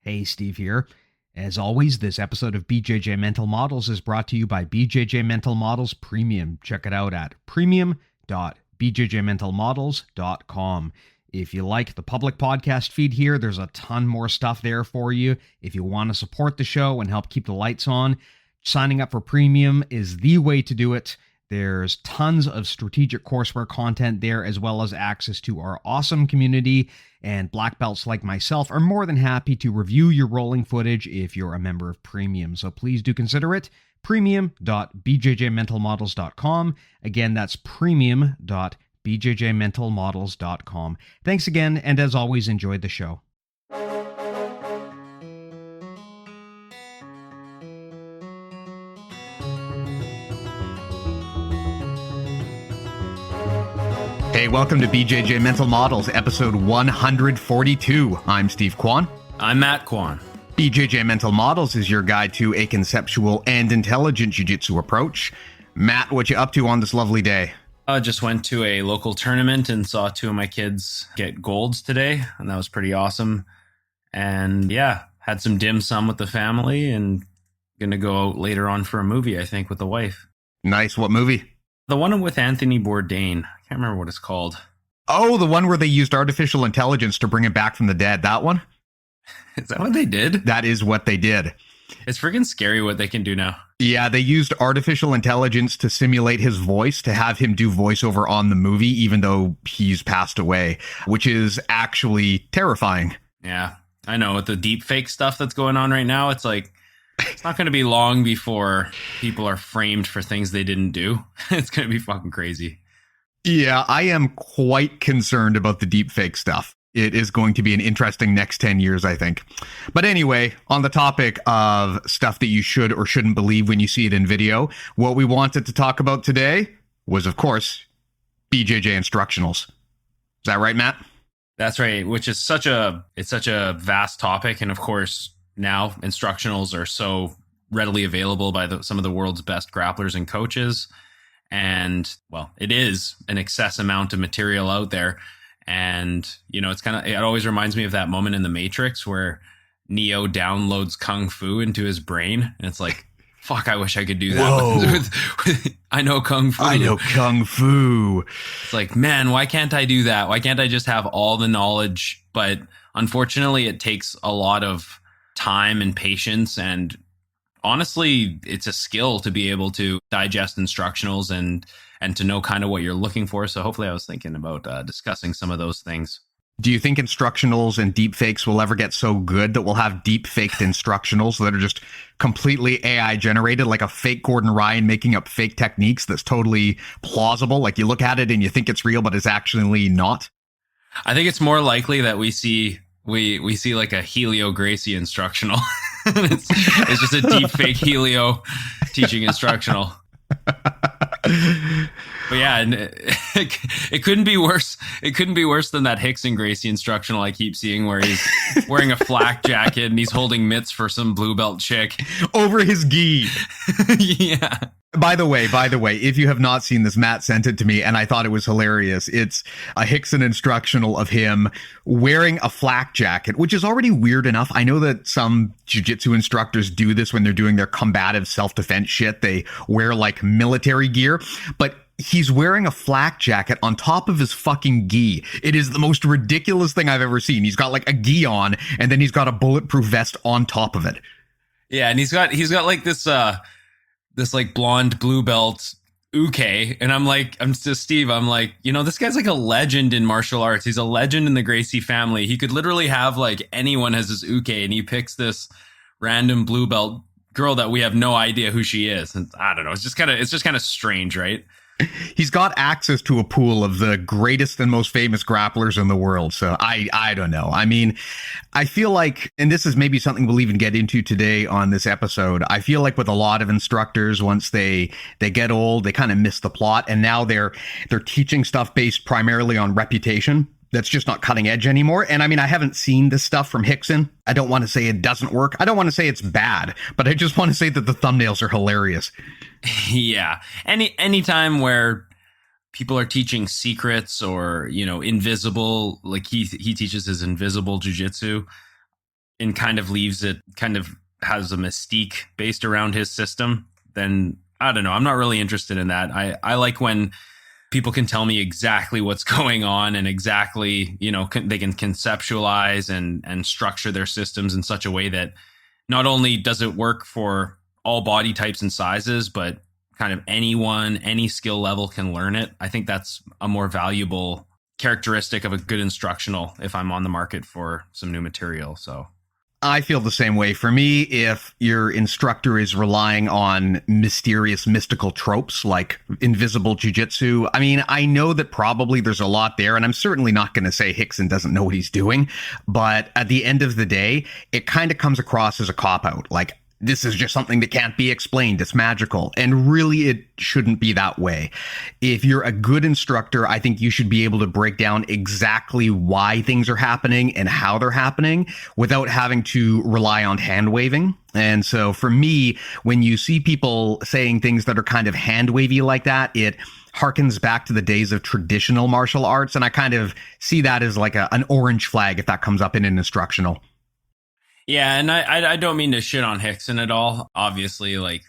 Hey, Steve here. As always, this episode of BJJ Mental Models is brought to you by BJJ Mental Models Premium. Check it out at premium.bjjmentalmodels.com. If you like the public podcast feed here, there's a ton more stuff there for you. If you want to support the show and help keep the lights on, signing up for Premium is the way to do it. There's tons of strategic courseware content there, as well as access to our awesome community, and black belts like myself are more than happy to review your rolling footage if you're a member of Premium. So please do consider it. Premium.bjjmentalmodels.com. Again, that's premium.bjjmentalmodels.com. Thanks again, and as always, enjoy the show. Hey, welcome to BJJ Mental Models, episode 142. I'm Steve Kwan. I'm Matt Kwan. BJJ Mental Models is your guide to a conceptual and intelligent jiu-jitsu approach. Matt, what you up to on this lovely day? I just went to a local tournament and saw two of my kids get golds today, and that was pretty awesome. And yeah, had some dim sum with the family and gonna go out later on for a movie, I think, with the wife. Nice. What movie? The one with Anthony Bourdain. I can't remember what it's called. Oh, the one where they used artificial intelligence to bring him back from the dead. That one? Is that what they did? That is what they did. It's freaking scary what they can do now. Yeah, they used artificial intelligence to simulate his voice, to have him do voiceover on the movie, even though he's passed away, which is actually terrifying. Yeah, I know. With the deep fake stuff that's going on right now, it's like, it's not going to be long before people are framed for things they didn't do. It's going to be fucking crazy. Yeah, I am quite concerned about the deepfake stuff. It is going to be an interesting next 10 years, I think. But anyway, on the topic of stuff that you should or shouldn't believe when you see it in video, what we wanted to talk about today was, of course, BJJ Instructionals. Is that right, Matt? That's right, which is such a vast topic. And of course, now instructionals are so readily available by some of the world's best grapplers and coaches. And well, it is an excess amount of material out there. And, you know, it always reminds me of that moment in The Matrix where Neo downloads Kung Fu into his brain. And it's like, fuck, I wish I could do that. I know Kung Fu. I know Kung Fu. It's like, man, why can't I do that? Why can't I just have all the knowledge? But unfortunately, it takes a lot of time and patience, and honestly, it's a skill to be able to digest instructionals and to know kind of what you're looking for. So hopefully I was thinking about discussing some of those things. Do you think instructionals and deepfakes will ever get so good that we'll have deep-faked instructionals that are just completely AI generated, like a fake Gordon Ryan making up fake techniques that's totally plausible? Like you look at it and you think it's real, but it's actually not? I think it's more likely that we see like a Helio Gracie instructional. it's just a deep fake Helio teaching instructional. But yeah, and it couldn't be worse. It couldn't be worse than that Hickson Gracie instructional I keep seeing where he's wearing a flak jacket and he's holding mitts for some blue belt chick over his gi. Yeah. By the way, if you have not seen this, Matt sent it to me and I thought it was hilarious. It's a Hickson instructional of him wearing a flak jacket, which is already weird enough. I know that some jiu-jitsu instructors do this when they're doing their combative self-defense shit. They wear like military gear, but he's wearing a flak jacket on top of his fucking gi. It is the most ridiculous thing I've ever seen. He's got like a gi on and then he's got a bulletproof vest on top of it. Yeah, and he's got like this like blonde blue belt uke, and I'm just Steve. I'm like, you know, this guy's like a legend in martial arts. He's a legend in the Gracie family. He could literally have like anyone has his uke, and he picks this random blue belt girl that we have no idea who she is. And I don't know. It's just kind of strange, right? He's got access to a pool of the greatest and most famous grapplers in the world. So I don't know. I mean, I feel like, and this is maybe something we'll even get into today on this episode, I feel like with a lot of instructors, once they get old, they kind of miss the plot. And now they're teaching stuff based primarily on reputation. That's just not cutting edge anymore. And I mean, I haven't seen this stuff from Hickson. I don't want to say it doesn't work. I don't want to say it's bad, but I just want to say that the thumbnails are hilarious. Yeah. Anytime where people are teaching secrets or, you know, invisible, like he teaches his invisible jiu-jitsu. and kind of leaves it, kind of has a mystique based around his system, then I don't know. I'm not really interested in that. I like when people can tell me exactly what's going on and exactly, they can conceptualize and structure their systems in such a way that not only does it work for all body types and sizes, but kind of anyone, any skill level can learn it. I think that's a more valuable characteristic of a good instructional if I'm on the market for some new material. So I feel the same way. For me, if your instructor is relying on mysterious, mystical tropes like invisible jujitsu, I mean, I know that probably there's a lot there, and I'm certainly not going to say Rickson doesn't know what he's doing, but at the end of the day, it kind of comes across as a cop-out. Like, this is just something that can't be explained. It's magical. And really, it shouldn't be that way. If you're a good instructor, I think you should be able to break down exactly why things are happening and how they're happening without having to rely on hand waving. And so for me, when you see people saying things that are kind of hand wavy like that, it harkens back to the days of traditional martial arts. And I kind of see that as like an orange flag if that comes up in an instructional. Yeah, and I don't mean to shit on Rickson at all. Obviously, like,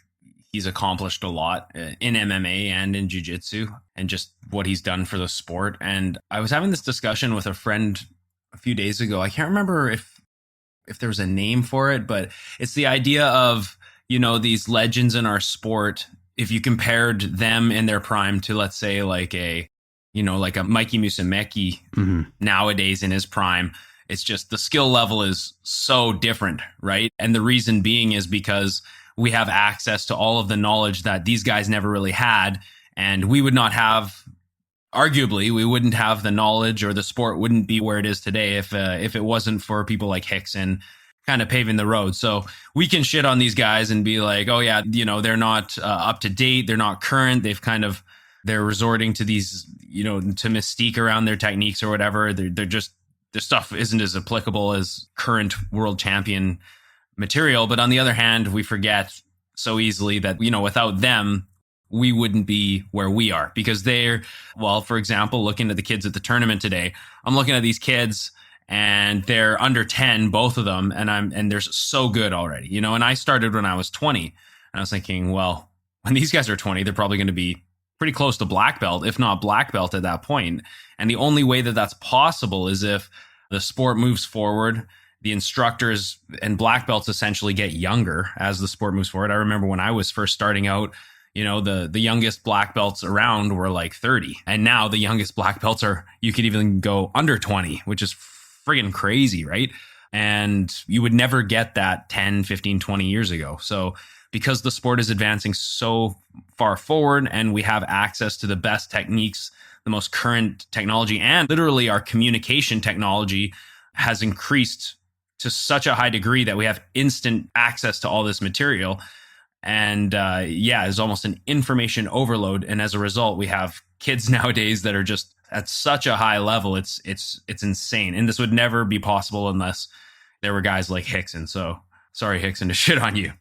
he's accomplished a lot in MMA and in jiu-jitsu and just what he's done for the sport. And I was having this discussion with a friend a few days ago. I can't remember if there was a name for it, but it's the idea of, these legends in our sport. If you compared them in their prime to, let's say, like a Mikey Musumeci nowadays in his prime, it's just the skill level is so different, right? And the reason being is because we have access to all of the knowledge that these guys never really had. And we would not have, arguably, we wouldn't have the knowledge, or the sport wouldn't be where it is today if it wasn't for people like Rickson kind of paving the road. So we can shit on these guys and be like, oh yeah, they're not up to date. They're not current. They're resorting to these, to mystique around their techniques or whatever. They're just, their stuff isn't as applicable as current world champion material. But on the other hand, we forget so easily that, without them, we wouldn't be where we are, because for example, looking at the kids at the tournament today, I'm looking at these kids and they're under 10, both of them. And they're so good already, and I started when I was 20, and I was thinking, well, when these guys are 20, they're probably going to be pretty close to black belt, if not black belt at that point. And the only way that that's possible is if the sport moves forward, the instructors and black belts essentially get younger as the sport moves forward. I remember when I was first starting out, the youngest black belts around were like 30. And now the youngest black belts you could even go under 20, which is friggin' crazy, right? And you would never get that 10, 15, 20 years ago. So because the sport is advancing so far forward and we have access to the best techniques, the most current technology, and literally our communication technology has increased to such a high degree that we have instant access to all this material. And it's almost an information overload. And as a result, we have kids nowadays that are just at such a high level. It's insane. And this would never be possible unless there were guys like Rickson. So sorry, Rickson, to shit on you.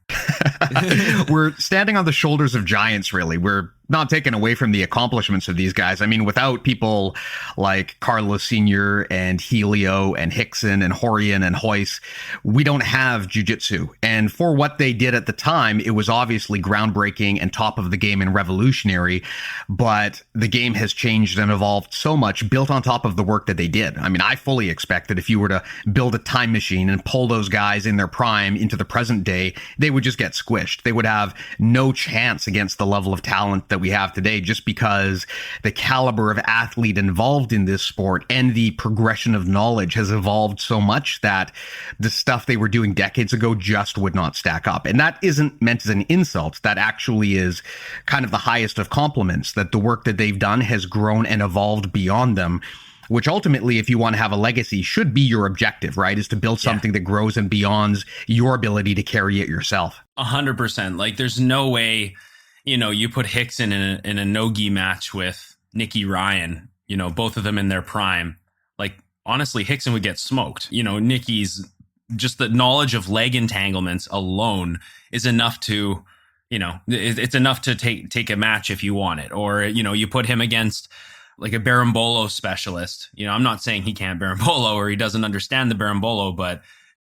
We're standing on the shoulders of giants, really. We're not taken away from the accomplishments of these guys. I mean, without people like Carlos Sr. and Helio and Rickson and Horian and Hoyce, we don't have jiu-jitsu. And for what they did at the time, it was obviously groundbreaking and top of the game and revolutionary. But the game has changed and evolved so much, built on top of the work that they did. I mean, I fully expect that if you were to build a time machine and pull those guys in their prime into the present day, they would just get squished. They would have no chance against the level of talent that we have today, just because the caliber of athlete involved in this sport and the progression of knowledge has evolved so much that the stuff they were doing decades ago just would not stack up. And that isn't meant as an insult. That actually is kind of the highest of compliments, that the work that they've done has grown and evolved beyond them, which ultimately, if you want to have a legacy, should be your objective, right? Is to build something that grows and beyonds your ability to carry it yourself. 100%. Like, there's no way, you put Rickson in a no-gi match with Nicky Ryan, both of them in their prime. Like, honestly, Rickson would get smoked. Nicky's, just the knowledge of leg entanglements alone is enough to, it's enough to take a match if you want it. Or, you put him against like a berimbolo specialist. I'm not saying he can't berimbolo or he doesn't understand the berimbolo, but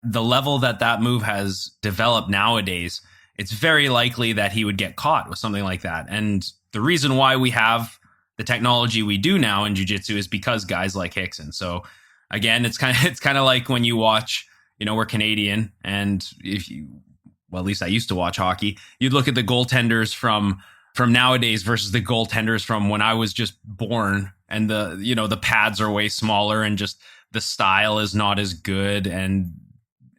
the level that that move has developed nowadays, it's very likely that he would get caught with something like that. And the reason why we have the technology we do now in jiu-jitsu is because guys like Rickson. So again, it's kind of like when you watch, we're Canadian, and at least I used to watch hockey. You'd look at the goaltenders from nowadays versus the goaltenders from when I was just born, and the pads are way smaller and just the style is not as good, and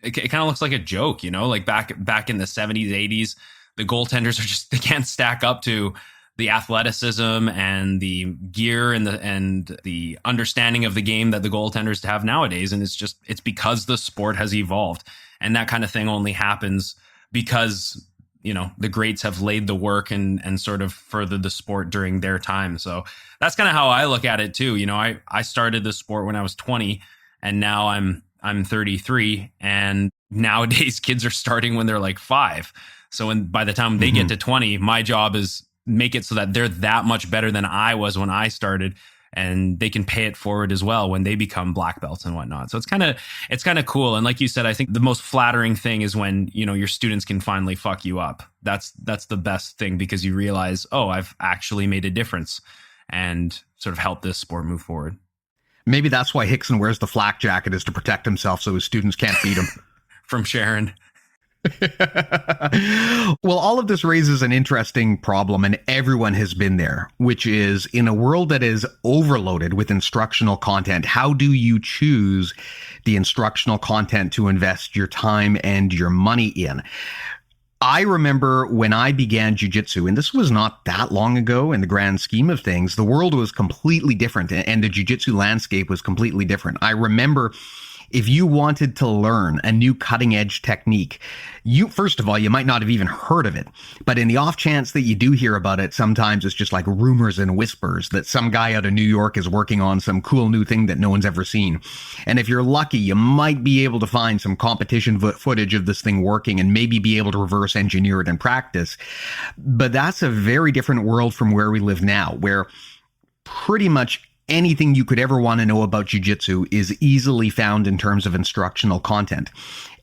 it kind of looks like a joke, like back in the 70s, 80s, the goaltenders they can't stack up to the athleticism and the gear and the understanding of the game that the goaltenders have nowadays. And it's because the sport has evolved, and that kind of thing only happens because, the greats have laid the work and sort of furthered the sport during their time. So that's kind of how I look at it too. I started the sport when I was 20, and now I'm 33, and nowadays kids are starting when they're like 5. So by the time they get to 20, my job is make it so that they're that much better than I was when I started, and they can pay it forward as well when they become black belts and whatnot. So it's kind of cool. And like you said, I think the most flattering thing is when, your students can finally fuck you up. That's the best thing, because you realize, oh, I've actually made a difference and sort of helped this sport move forward. Maybe that's why Rickson wears the flak jacket, is to protect himself so his students can't beat him. From Sharon. Well, all of this raises an interesting problem, and everyone has been there, which is, in a world that is overloaded with instructional content, how do you choose the instructional content to invest your time and your money in? I remember when I began jiu-jitsu, and this was not that long ago in the grand scheme of things, the world was completely different, and the jiu-jitsu landscape was completely different. I remember, if you wanted to learn a new cutting edge technique, first of all, you might not have even heard of it. But in the off chance that you do hear about it, sometimes it's just like rumors and whispers that some guy out of New York is working on some cool new thing that no one's ever seen. And if you're lucky, you might be able to find some competition footage of this thing working and maybe be able to reverse engineer it in practice. But that's a very different world from where we live now, where pretty much anything you could ever want to know about jiu-jitsu is easily found in terms of instructional content.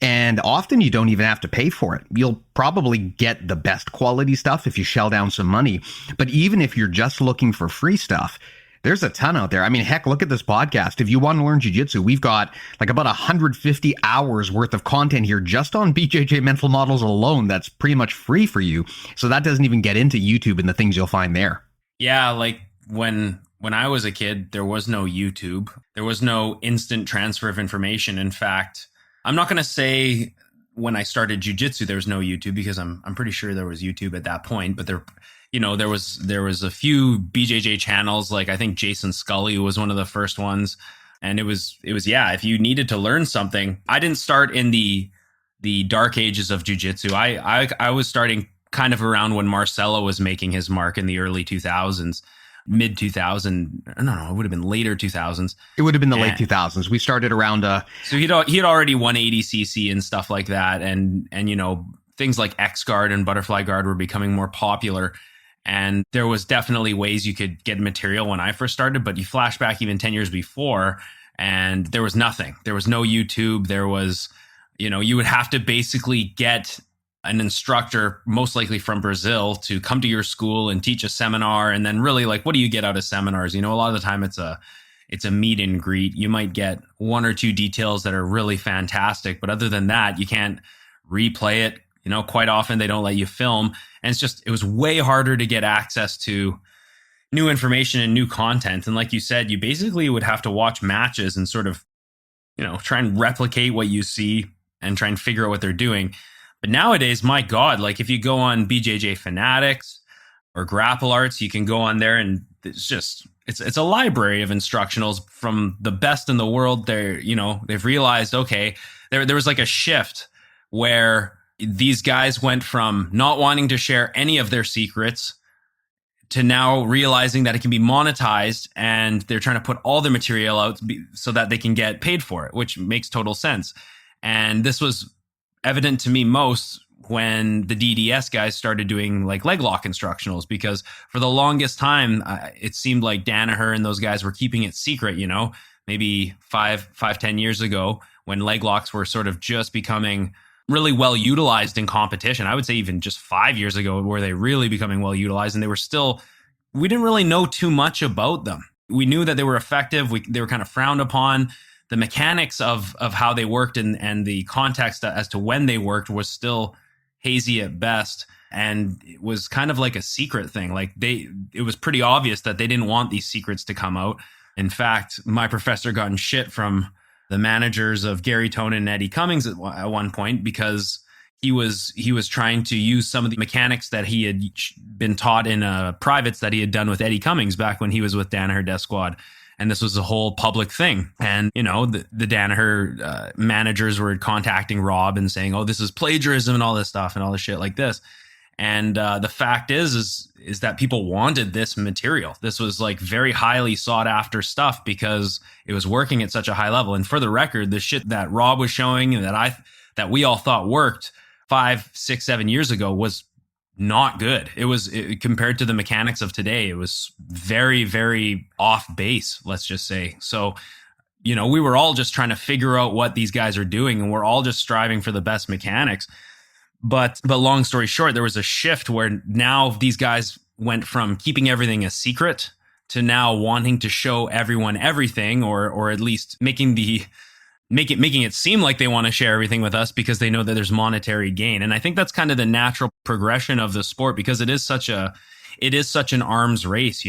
And often you don't even have to pay for it. You'll probably get the best quality stuff if you shell down some money. But even if you're just looking for free stuff, there's a ton out there. I mean, heck, look at this podcast. If you want to learn jiu-jitsu, we've got like about 150 hours worth of content here just on BJJ Mental Models alone. That's pretty much free for you. So that doesn't even get into YouTube and the things you'll find there. Yeah, like when I was a kid, there was no YouTube. There was no instant transfer of information. In fact, I'm not going to say when I started jiu-jitsu there was no YouTube, because I'm pretty sure there was YouTube at that point. But there was a few BJJ channels. Like I think Jason Scully was one of the first ones, and it was if you needed to learn something. I didn't start in the dark ages of jiu-jitsu. I was starting kind of around when Marcelo was making his mark in the early 2000s. Mid 2000, no, it would have been later 2000s. It would have been the late 2000s. We started around so he had already won 80cc and stuff like that, and things like X guard and butterfly guard were becoming more popular, and there was definitely ways you could get material when I first started. But you flash back even 10 years before, and there was nothing. There was no YouTube. There was, you would have to basically get an instructor, most likely from Brazil, to come to your school and teach a seminar. And then really, like, what do you get out of seminars? A lot of the time it's a meet and greet. You might get one or two details that are really fantastic, but other than that, you can't replay it. Quite often they don't let you film. And it was way harder to get access to new information and new content. And like you said, you basically would have to watch matches and sort of, try and replicate what you see and try and figure out what they're doing. But nowadays, my God, like if you go on BJJ Fanatics or Grapple Arts, you can go on there and it's a library of instructionals from the best in the world. They've realized, okay, there was like a shift where these guys went from not wanting to share any of their secrets to now realizing that it can be monetized, and they're trying to put all their material out so that they can get paid for it, which makes total sense. And this was evident to me most when the DDS guys started doing like leg lock instructionals, because for the longest time, it seemed like Danaher and those guys were keeping it secret, maybe 5-10 years ago when leg locks were sort of just becoming really well utilized in competition. I would say even just 5 years ago were they really becoming well utilized, and we didn't really know too much about them. We knew that they were effective. They were kind of frowned upon. The mechanics of how they worked and the context as to when they worked was still hazy at best. And it was kind of like a secret thing. Like it was pretty obvious that they didn't want these secrets to come out. In fact, my professor got in shit from the managers of Gary Tone and Eddie Cummings at one point because he was trying to use some of the mechanics that he had been taught in privates that he had done with Eddie Cummings back when he was with Danaher Death Squad. And this was a whole public thing. And, the Danaher managers were contacting Rob and saying, oh, this is plagiarism and all this stuff and all this shit like this. And the fact is that people wanted this material. This was like very highly sought after stuff because it was working at such a high level. And for the record, the shit that Rob was showing and that we all thought worked 5, 6, 7 years ago was not good. Compared to the mechanics of today, it was very, very off base, let's just say. So, we were all just trying to figure out what these guys are doing, and we're all just striving for the best mechanics. But long story short, there was a shift where now these guys went from keeping everything a secret to now wanting to show everyone everything, or at least making it seem like they want to share everything with us because they know that there's monetary gain. And I think that's kind of the natural progression of the sport because it is such an arms race,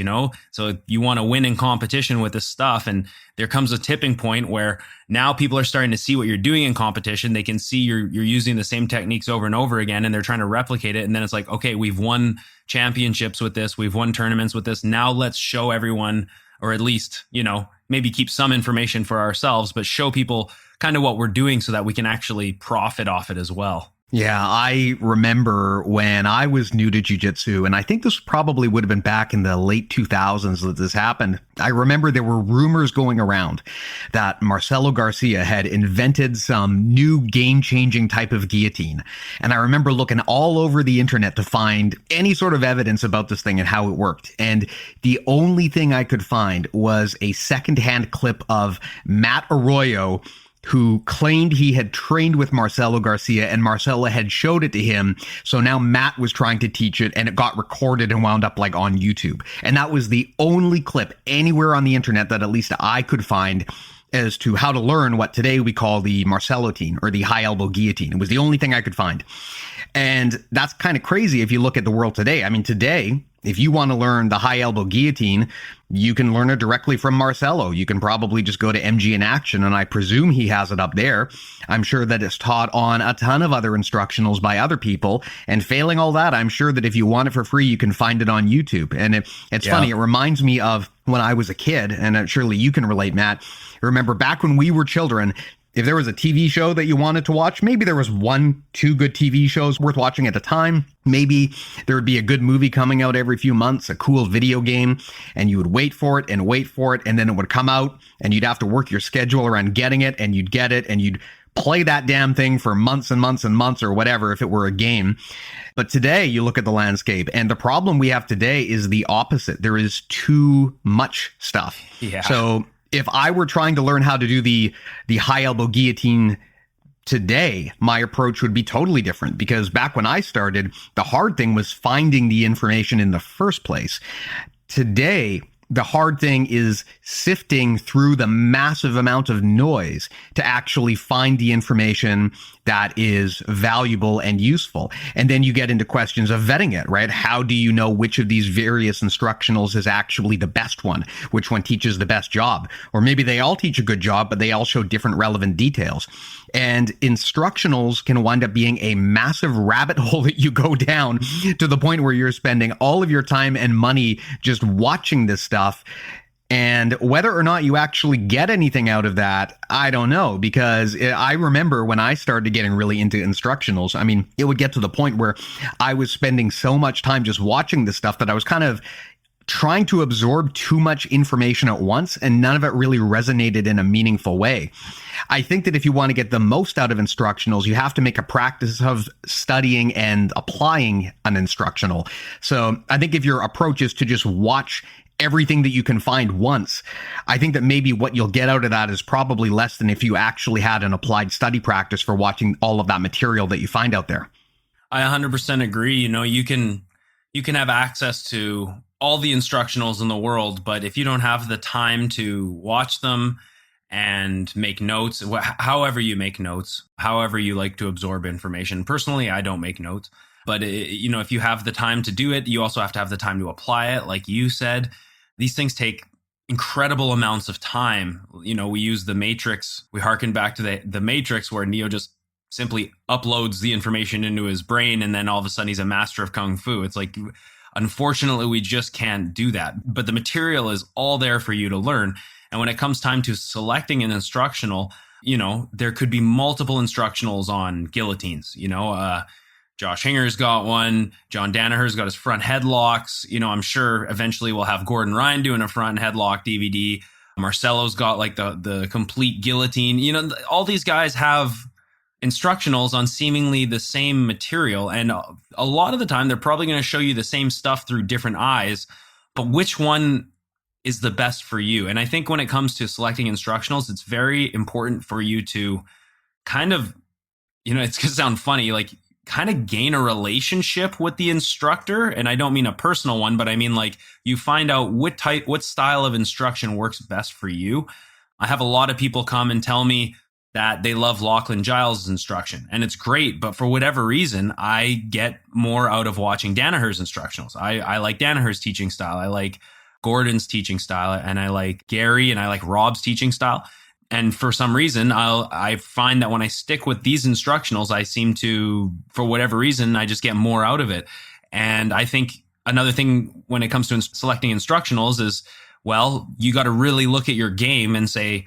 So you want to win in competition with this stuff. And there comes a tipping point where now people are starting to see what you're doing in competition. They can see you're using the same techniques over and over again, and they're trying to replicate it. And then it's like, okay, we've won championships with this. We've won tournaments with this. Now let's show everyone, or at least, maybe keep some information for ourselves, but show people kind of what we're doing so that we can actually profit off it as well. Yeah, I remember when I was new to jiu-jitsu, and I think this probably would have been back in the late 2000s that this happened. I remember there were rumors going around that Marcelo Garcia had invented some new game-changing type of guillotine. And I remember looking all over the internet to find any sort of evidence about this thing and how it worked. And the only thing I could find was a secondhand clip of Matt Arroyo, who claimed he had trained with Marcelo Garcia and Marcelo had showed it to him. So now Matt was trying to teach it, and it got recorded and wound up like on YouTube. And that was the only clip anywhere on the internet that at least I could find as to how to learn what today we call the Marcelotine or the high elbow guillotine. It was the only thing I could find. And that's kind of crazy if you look at the world today. I mean, today, if you want to learn the high elbow guillotine, you can learn it directly from Marcelo. You can probably just go to MG in Action, and I presume he has it up there. I'm sure that it's taught on a ton of other instructionals by other people. And failing all that, I'm sure that if you want it for free, you can find it on YouTube. And it's funny. It reminds me of when I was a kid, and surely you can relate, Matt. Remember back when we were children, if there was a TV show that you wanted to watch, maybe there was 1-2 good TV shows worth watching at a time. Maybe there would be a good movie coming out every few months, a cool video game, and you would wait for it, and then it would come out, and you'd have to work your schedule around getting it, and you'd get it, and you'd play that damn thing for months and months and months or whatever if it were a game. But today, you look at the landscape, and the problem we have today is the opposite. There is too much stuff. Yeah. So if I were trying to learn how to do the high elbow guillotine today, my approach would be totally different, because back when I started, the hard thing was finding the information in the first place. Today, the hard thing is sifting through the massive amount of noise to actually find the information that is valuable and useful. And then you get into questions of vetting it, right? How do you know which of these various instructionals is actually the best one? Which one teaches the best job? Or maybe they all teach a good job, but they all show different relevant details. And instructionals can wind up being a massive rabbit hole that you go down to the point where you're spending all of your time and money just watching this stuff. And whether or not you actually get anything out of that, I don't know, because I remember when I started getting really into instructionals, I mean, it would get to the point where I was spending so much time just watching this stuff that I was kind of trying to absorb too much information at once, and none of it really resonated in a meaningful way. I think that if you want to get the most out of instructionals, you have to make a practice of studying and applying an instructional. So I think if your approach is to just watch everything that you can find once, I think that maybe what you'll get out of that is probably less than if you actually had an applied study practice for watching all of that material that you find out there. I 100% agree. You can have access to all the instructionals in the world, but if you don't have the time to watch them and make notes, however you make notes, however you like to absorb information. Personally, I don't make notes, but if you have the time to do it, you also have to have the time to apply it. Like you said, these things take incredible amounts of time. We use the Matrix. We harken back to the Matrix, where Neo just simply uploads the information into his brain, and then all of a sudden he's a master of Kung Fu. It's like, unfortunately, we just can't do that. But the material is all there for you to learn. And when it comes time to selecting an instructional, there could be multiple instructionals on guillotines. Josh Hinger's got one. John Danaher's got his front headlocks. I'm sure eventually we'll have Gordon Ryan doing a front headlock DVD. Marcelo's got like the complete guillotine. All these guys have instructionals on seemingly the same material. And a lot of the time, they're probably going to show you the same stuff through different eyes. But which one is the best for you? And I think when it comes to selecting instructionals, it's very important for you to kind of, it's going to sound funny, like kind of gain a relationship with the instructor. And I don't mean a personal one, but I mean like you find out what style of instruction works best for you. I have a lot of people come and tell me that they love Lachlan Giles' instruction, and it's great. But for whatever reason, I get more out of watching Danaher's instructionals. I like Danaher's teaching style. I like Gordon's teaching style, and I like Gary, and I like Rob's teaching style. And for some reason, I find that when I stick with these instructionals, I seem to, for whatever reason, I just get more out of it. And I think another thing when it comes to selecting instructionals is, well, you got to really look at your game and say,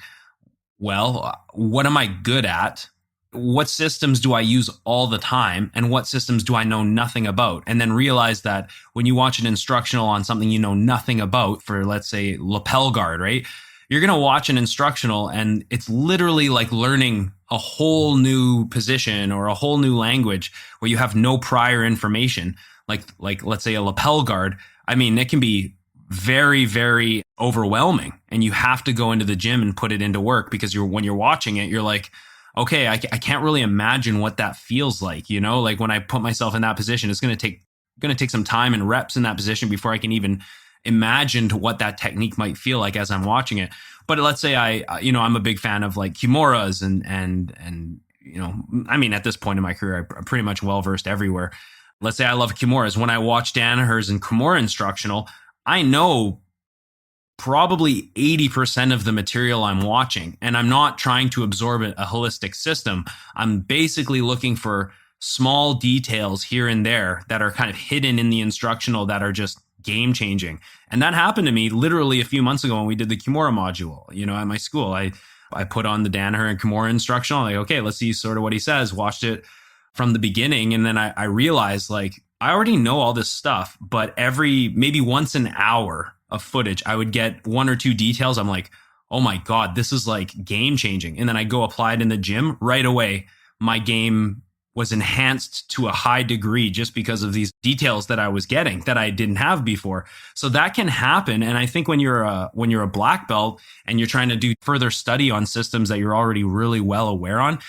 well, what am I good at? What systems do I use all the time? And what systems do I know nothing about? And then realize that when you watch an instructional on something you know nothing about, for let's say lapel guard, right? You're going to watch an instructional and it's literally like learning a whole new position or a whole new language where you have no prior information. Like let's say a lapel guard. I mean, it can be very, very overwhelming, and you have to go into the gym and put it into work, because when you're watching it, you're like, okay, I can't really imagine what that feels like. Like when I put myself in that position, it's going to take some time and reps in that position before I can even imagine what that technique might feel like as I'm watching it. But let's say I'm a big fan of like Kimuras and I mean, at this point in my career, I'm pretty much well versed everywhere. Let's say I love Kimuras. When I watch Danaher's and Kimura instructional, I know probably 80% of the material I'm watching, and I'm not trying to absorb a holistic system. I'm basically looking for small details here and there that are kind of hidden in the instructional that are just game changing. And that happened to me literally a few months ago when we did the Kimura module, at my school. I put on the Danaher and Kimura instructional. Like, okay, let's see sort of what he says. Watched it from the beginning. And then I realized, like, I already know all this stuff, but maybe once an hour of footage, I would get one or two details. I'm like, oh my God, this is like game changing. And then I go apply it in the gym right away. My game was enhanced to a high degree just because of these details that I was getting that I didn't have before. So that can happen. And I think when you're a black belt and you're trying to do further study on systems that you're already really well aware on,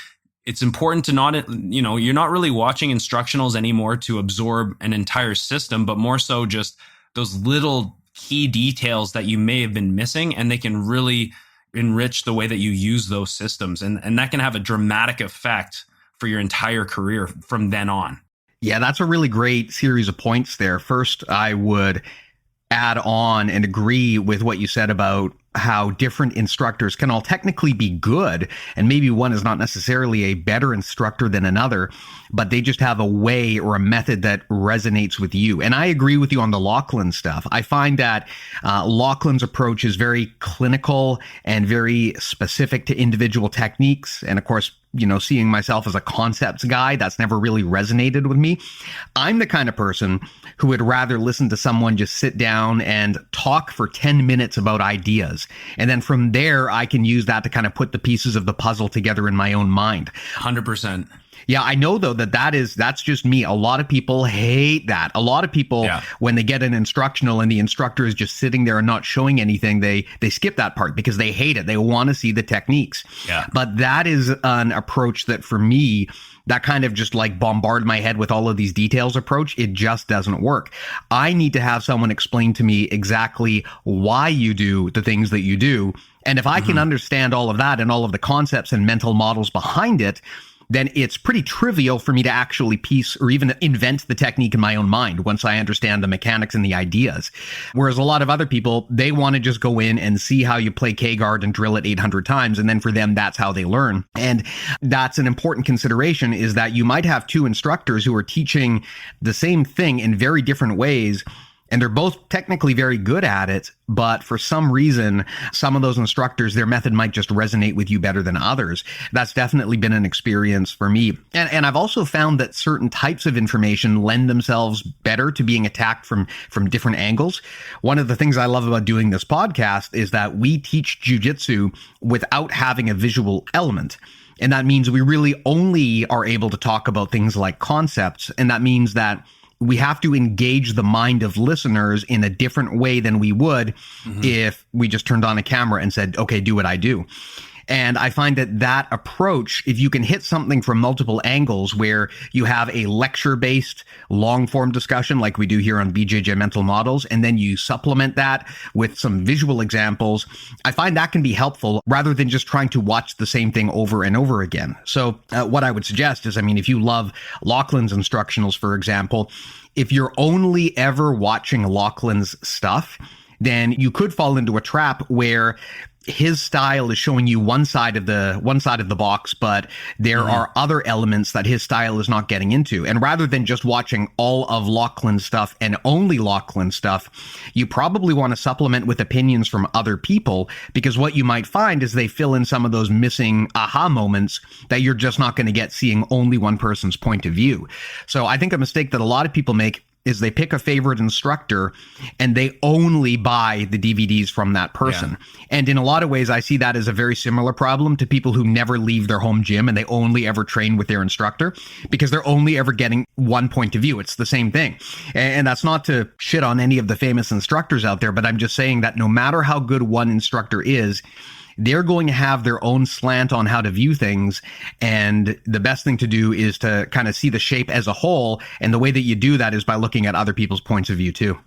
it's important to not, you're not really watching instructionals anymore to absorb an entire system, but more so just those little key details that you may have been missing, and they can really enrich the way that you use those systems. And that can have a dramatic effect for your entire career from then on. Yeah, that's a really great series of points there. First, I would add on and agree with what you said about how different instructors can all technically be good, and maybe one is not necessarily a better instructor than another, but they just have a way or a method that resonates with you. And I agree with you on the Lachlan stuff. I find that Lachlan's approach is very clinical and very specific to individual techniques. And of course, seeing myself as a concepts guy, that's never really resonated with me. I'm the kind of person who would rather listen to someone just sit down and talk for 10 minutes about ideas. And then from there, I can use that to kind of put the pieces of the puzzle together in my own mind. 100%. Yeah, I know though that's just me. A lot of people hate that. A lot of people, Yeah. when they get an instructional and the instructor is just sitting there and not showing anything, they skip that part because they hate it. They want to see the techniques. Yeah. But that is an approach that for me, that kind of just like bombard my head with all of these details approach, it just doesn't work. I need to have someone explain to me exactly why you do the things that you do. And if I can understand all of that and all of the concepts and mental models behind it, then it's pretty trivial for me to actually piece or even invent the technique in my own mind once I understand the mechanics and the ideas. Whereas a lot of other people, they want to just go in and see how you play K-guard and drill it 800 times. And then for them, that's how they learn. And that's an important consideration, is that you might have two instructors who are teaching the same thing in very different ways. And they're both technically very good at it, but for some reason, some of those instructors, their method might just resonate with you better than others. That's definitely been an experience for me. And I've also found that certain types of information lend themselves better to being attacked from different angles. One of the things I love about doing this podcast is that we teach jujitsu without having a visual element. And that means we really only are able to talk about things like concepts. And that means that we have to engage the mind of listeners in a different way than we would if we just turned on a camera and said, okay, do what I do. And I find that approach, if you can hit something from multiple angles where you have a lecture-based long-form discussion like we do here on BJJ Mental Models, and then you supplement that with some visual examples, I find that can be helpful rather than just trying to watch the same thing over and over again. So what I would suggest is, I mean, if you love Lachlan's Instructionals, for example, if you're only ever watching Lachlan's stuff, then you could fall into a trap where his style is showing you one side of the box, but there are other elements that his style is not getting into. And rather than just watching all of Lachlan's stuff and only Lachlan's stuff, you probably want to supplement with opinions from other people, because what you might find is they fill in some of those missing aha moments that you're just not going to get seeing only one person's point of view. So I think a mistake that a lot of people make is they pick a favorite instructor and they only buy the DVDs from that person. Yeah. And in a lot of ways, I see that as a very similar problem to people who never leave their home gym and they only ever train with their instructor because they're only ever getting one point of view. It's the same thing. And that's not to shit on any of the famous instructors out there, but I'm just saying that no matter how good one instructor is, they're going to have their own slant on how to view things. And the best thing to do is to kind of see the shape as a whole. And the way that you do that is by looking at other people's points of view too.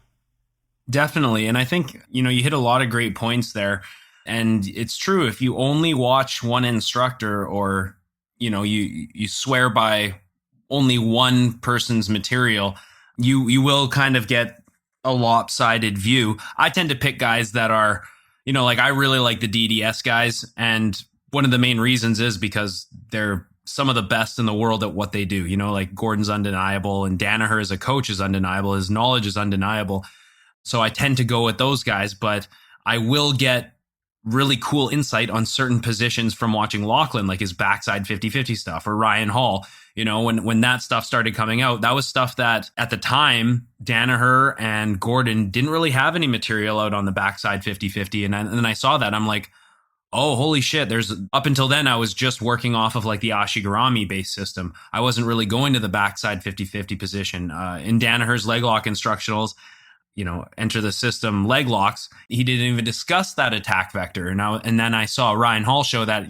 Definitely. And I think, you hit a lot of great points there. And it's true. If you only watch one instructor, or, you swear by only one person's material, you will kind of get a lopsided view. I tend to pick guys that are, I really like the DDS guys. And one of the main reasons is because they're some of the best in the world at what they do. Like Gordon's undeniable, and Danaher as a coach is undeniable. His knowledge is undeniable. So I tend to go with those guys, but I will get really cool insight on certain positions from watching Lachlan, like his backside 50-50 stuff, or Ryan Hall. When that stuff started coming out, that was stuff that at the time, Danaher and Gordon didn't really have any material out on the backside 50-50. And then I saw that, I'm like, oh, holy shit. Up until then, I was just working off of like the Ashigarami based system. I wasn't really going to the backside 50-50 position. In Danaher's leg lock instructionals, enter the system leg locks, he didn't even discuss that attack vector. And then I saw Ryan Hall show that,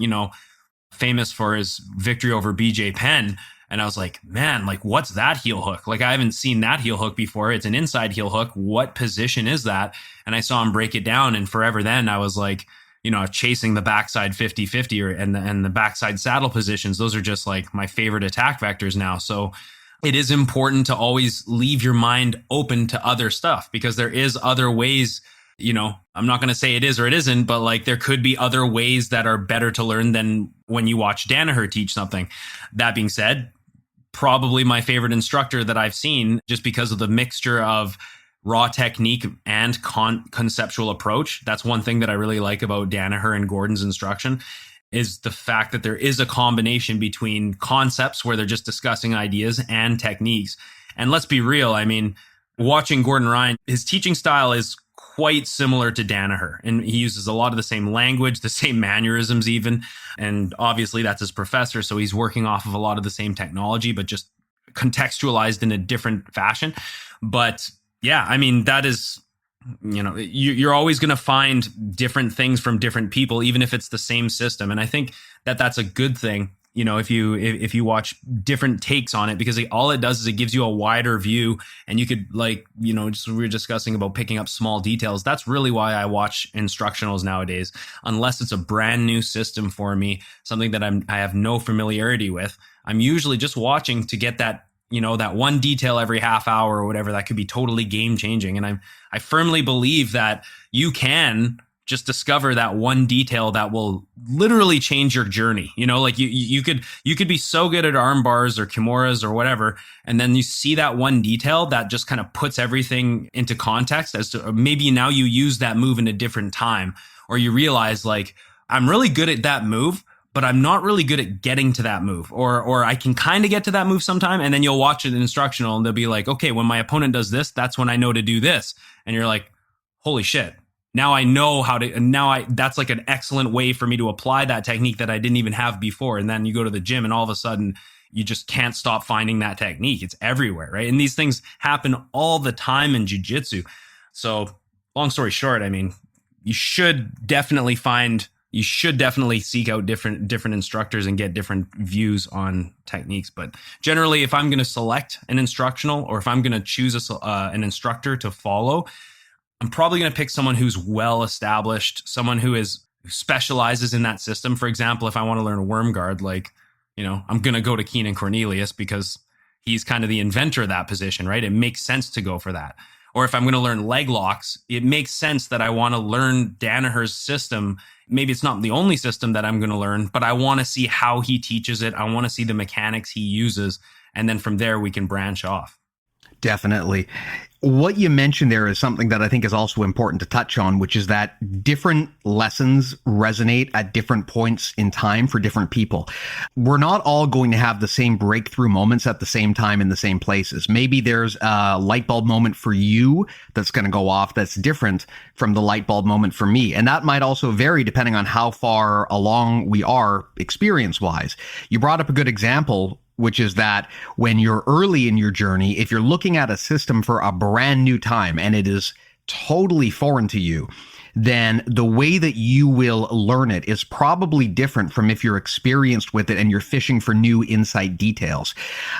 famous for his victory over BJ Penn. And I was like, man, like, what's that heel hook? Like, I haven't seen that heel hook before. It's an inside heel hook. What position is that? And I saw him break it down. And forever then I was like, chasing the backside 50-50 and the backside saddle positions. Those are just like my favorite attack vectors now. So it is important to always leave your mind open to other stuff, because there is other ways. I'm not going to say it is or it isn't, but like there could be other ways that are better to learn than when you watch Danaher teach something. That being said, probably my favorite instructor that I've seen, just because of the mixture of raw technique and conceptual approach. That's one thing that I really like about Danaher and Gordon's instruction, is the fact that there is a combination between concepts where they're just discussing ideas and techniques. And let's be real, I mean, watching Gordon Ryan, his teaching style is quite similar to Danaher. And he uses a lot of the same language, the same mannerisms even. And obviously that's his professor. So he's working off of a lot of the same technology, but just contextualized in a different fashion. But yeah, I mean, that is, you're always going to find different things from different people, even if it's the same system. And I think that that's a good thing. If you watch different takes on it, because all it does is it gives you a wider view, and you could just we were discussing about picking up small details. That's really why I watch instructionals nowadays, unless it's a brand new system for me, something that I have no familiarity with. I'm usually just watching to get that, that one detail every half hour or whatever that could be totally game changing. And I firmly believe that you can just discover that one detail that will literally change your journey. You could be so good at arm bars or kimuras or whatever, and then you see that one detail that just kind of puts everything into context as to maybe now you use that move in a different time, or you realize like, I'm really good at that move, but I'm not really good at getting to that move, or I can kind of get to that move sometime. And then you'll watch an instructional and they'll be like, okay, when my opponent does this, that's when I know to do this. And you're like, holy shit. Now I know how to, and that's like an excellent way for me to apply that technique that I didn't even have before. And then you go to the gym and all of a sudden you just can't stop finding that technique. It's everywhere, right? And these things happen all the time in jiu-jitsu. So long story short, I mean, you should definitely seek out different instructors and get different views on techniques. But generally, if I'm going to select an instructional, or if I'm going to choose an instructor to follow, I'm probably going to pick someone who's well established, someone who specializes in that system. For example, if I want to learn a worm guard, I'm going to go to Keenan Cornelius because he's kind of the inventor of that position, right? It makes sense to go for that. Or if I'm going to learn leg locks, it makes sense that I want to learn Danaher's system. Maybe it's not the only system that I'm going to learn, but I want to see how he teaches it. I want to see the mechanics he uses. And then from there, we can branch off. Definitely. What you mentioned there is something that I think is also important to touch on, which is that different lessons resonate at different points in time for different people. We're not all going to have the same breakthrough moments at the same time in the same places. Maybe there's a light bulb moment for you that's going to go off that's different from the light bulb moment for me. And that might also vary depending on how far along we are experience-wise. You brought up a good example, which is that when you're early in your journey, if you're looking at a system for a brand new time and it is totally foreign to you, then the way that you will learn it is probably different from if you're experienced with it and you're fishing for new insight details.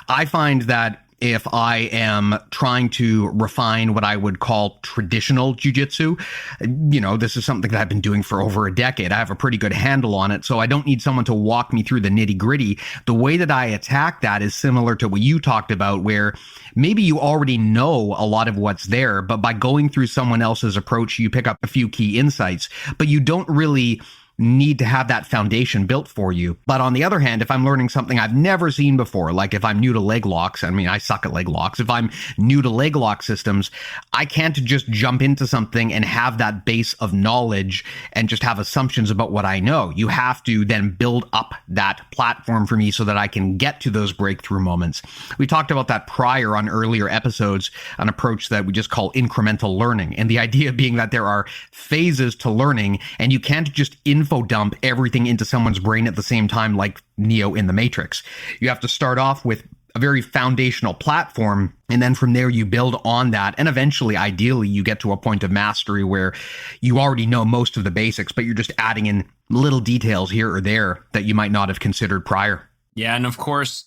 I find that if I am trying to refine what I would call traditional jiu-jitsu, this is something that I've been doing for over a decade. I have a pretty good handle on it, so I don't need someone to walk me through the nitty-gritty. The way that I attack that is similar to what you talked about, where maybe you already know a lot of what's there, but by going through someone else's approach, you pick up a few key insights, but you don't really need to have that foundation built for you. But on the other hand, if I'm learning something I've never seen before, like if I'm new to leg locks, I mean, I suck at leg locks. If I'm new to leg lock systems, I can't just jump into something and have that base of knowledge and just have assumptions about what I know. You have to then build up that platform for me so that I can get to those breakthrough moments. We talked about that prior on earlier episodes, an approach that we just call incremental learning. And the idea being that there are phases to learning, and you can't just info dump everything into someone's brain at the same time like Neo in the Matrix. You have to start off with a very foundational platform, and then from there you build on that, and eventually, ideally, you get to a point of mastery where you already know most of the basics, but you're just adding in little details here or there that you might not have considered prior. Yeah, and of course,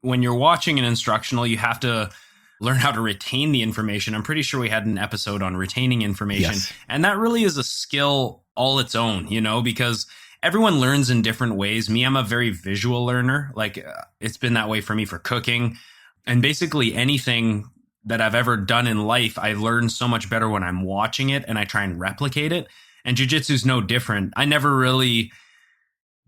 when you're watching an instructional, you have to learn how to retain the information. I'm pretty sure we had an episode on retaining information, Yes. And that really is a skill all its own, because everyone learns in different ways. Me, I'm a very visual learner. It's been that way for me for cooking, and basically anything that I've ever done in life, I learn so much better when I'm watching it and I try and replicate it. And jiu-jitsu is no different. I never really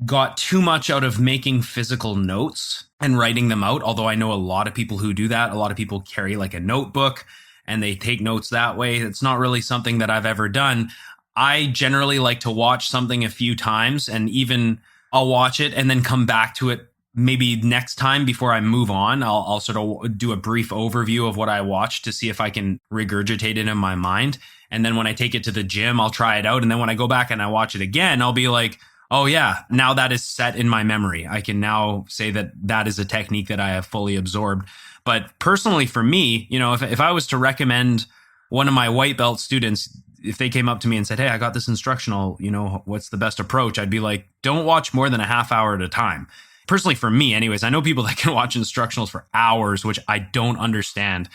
got too much out of making physical notes and writing them out, although I know a lot of people who do that. A lot of people carry like a notebook and they take notes that way. It's not really something that I've ever done. I generally like to watch something a few times, and even I'll watch it and then come back to it maybe next time before I move on, I'll sort of do a brief overview of what I watched to see if I can regurgitate it in my mind. And then when I take it to the gym, I'll try it out. And then when I go back and I watch it again, I'll be like, oh yeah, now that is set in my memory. I can now say that that is a technique that I have fully absorbed. But personally for me, if I was to recommend one of my white belt students, if they came up to me and said, hey, I got this instructional, what's the best approach? I'd be like, don't watch more than a half hour at a time. Personally, for me anyways, I know people that can watch instructionals for hours, which I don't understand.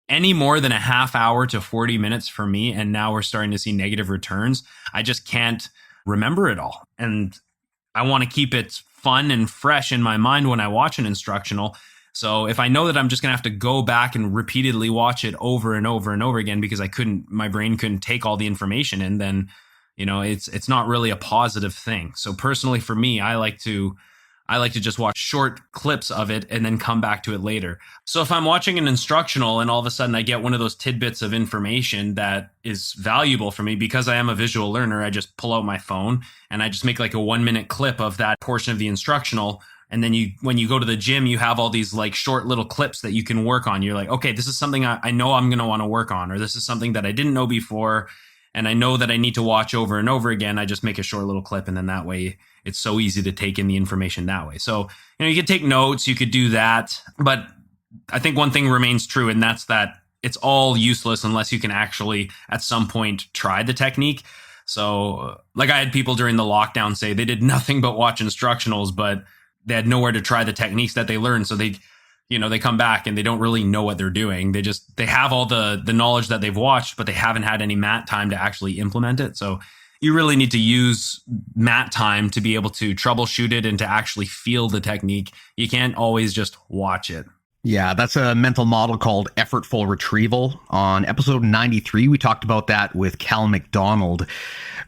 Any more than a half hour to 40 minutes for me, and now we're starting to see negative returns, I just can't remember it all. And I want to keep it fun and fresh in my mind when I watch an instructional. So if I know that I'm just going to have to go back and repeatedly watch it over and over and over again because my brain couldn't take all the information in, then, it's not really a positive thing. So personally for me, I like to just watch short clips of it and then come back to it later. So if I'm watching an instructional and all of a sudden I get one of those tidbits of information that is valuable for me, because I am a visual learner, I just pull out my phone and I just make like a 1-minute clip of that portion of the instructional. And then when you go to the gym, you have all these like short little clips that you can work on. You're like, okay, this is something I know I'm going to want to work on, or this is something that I didn't know before and I know that I need to watch over and over again. I just make a short little clip, and then that way it's so easy to take in the information that way. So, you could take notes, you could do that, but I think one thing remains true, and that's that it's all useless unless you can actually at some point try the technique. So like I had people during the lockdown say they did nothing but watch instructionals, but they had nowhere to try the techniques that they learned. So they come back and they don't really know what they're doing. They have all the knowledge that they've watched, but they haven't had any mat time to actually implement it. So you really need to use mat time to be able to troubleshoot it and to actually feel the technique. You can't always just watch it. Yeah, that's a mental model called Effortful Retrieval. On episode 93, we talked about that with Cal McDonald.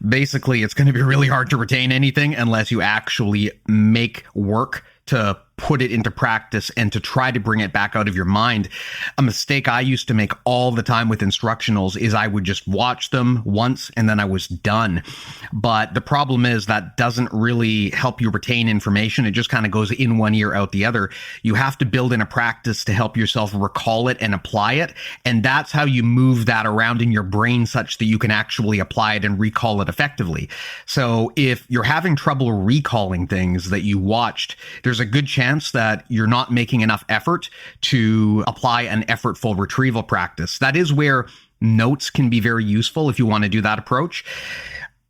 Basically, it's going to be really hard to retain anything unless you actually make work to put it into practice and to try to bring it back out of your mind. A mistake I used to make all the time with instructionals is I would just watch them once and then I was done. But the problem is that doesn't really help you retain information. It just kind of goes in one ear, out the other. You have to build in a practice to help yourself recall it and apply it. And that's how you move that around in your brain such that you can actually apply it and recall it effectively. So if you're having trouble recalling things that you watched, there's a good chance that you're not making enough effort to apply an effortful retrieval practice. That is where notes can be very useful if you want to do that approach.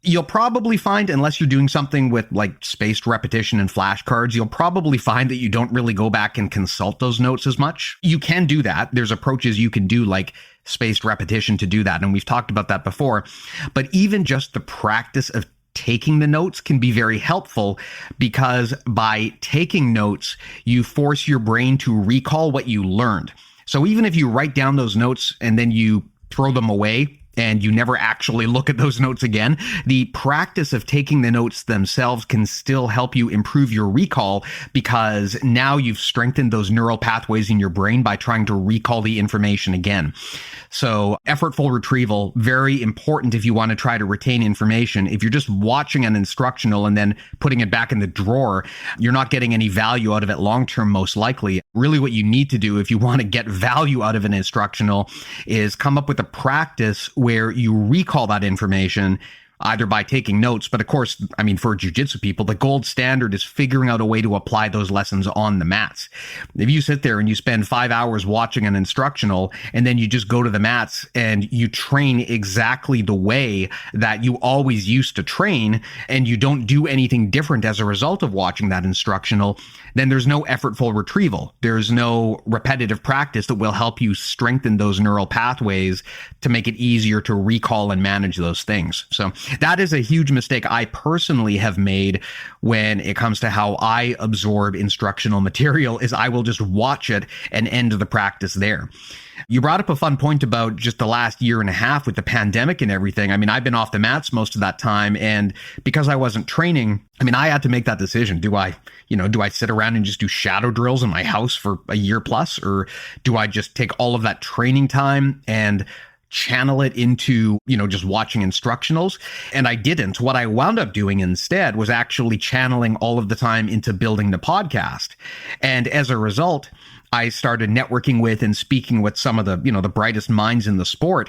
You'll probably find, unless you're doing something with like spaced repetition and flashcards, you'll probably find that you don't really go back and consult those notes as much. You can do that. There's approaches you can do like spaced repetition to do that. And we've talked about that before. But even just the practice of taking the notes can be very helpful, because by taking notes, you force your brain to recall what you learned. So even if you write down those notes and then you throw them away and you never actually look at those notes again, the practice of taking the notes themselves can still help you improve your recall, because now you've strengthened those neural pathways in your brain by trying to recall the information again. So effortful retrieval, very important if you want to try to retain information. If you're just watching an instructional and then putting it back in the drawer, you're not getting any value out of it long-term, most likely. Really what you need to do if you want to get value out of an instructional is come up with a practice where you recall that information either by taking notes, but of course, I mean, for jiu-jitsu people, the gold standard is figuring out a way to apply those lessons on the mats. If you sit there and you spend 5 hours watching an instructional and then you just go to the mats and you train exactly the way that you always used to train, and you don't do anything different as a result of watching that instructional, then there's no effortful retrieval. There's no repetitive practice that will help you strengthen those neural pathways to make it easier to recall and manage those things. So that is a huge mistake I personally have made when it comes to how I absorb instructional material, is I will just watch it and end the practice there. You brought up a fun point about just the last year and a half with the pandemic and everything. I mean, I've been off the mats most of that time, and because I wasn't training, I mean, I had to make that decision. Do I sit around and just do shadow drills in my house for a year plus, or do I just take all of that training time and channel it into, just watching instructionals. And I didn't. What I wound up doing instead was actually channeling all of the time into building the podcast. And as a result, I started networking with and speaking with some of the, the brightest minds in the sport.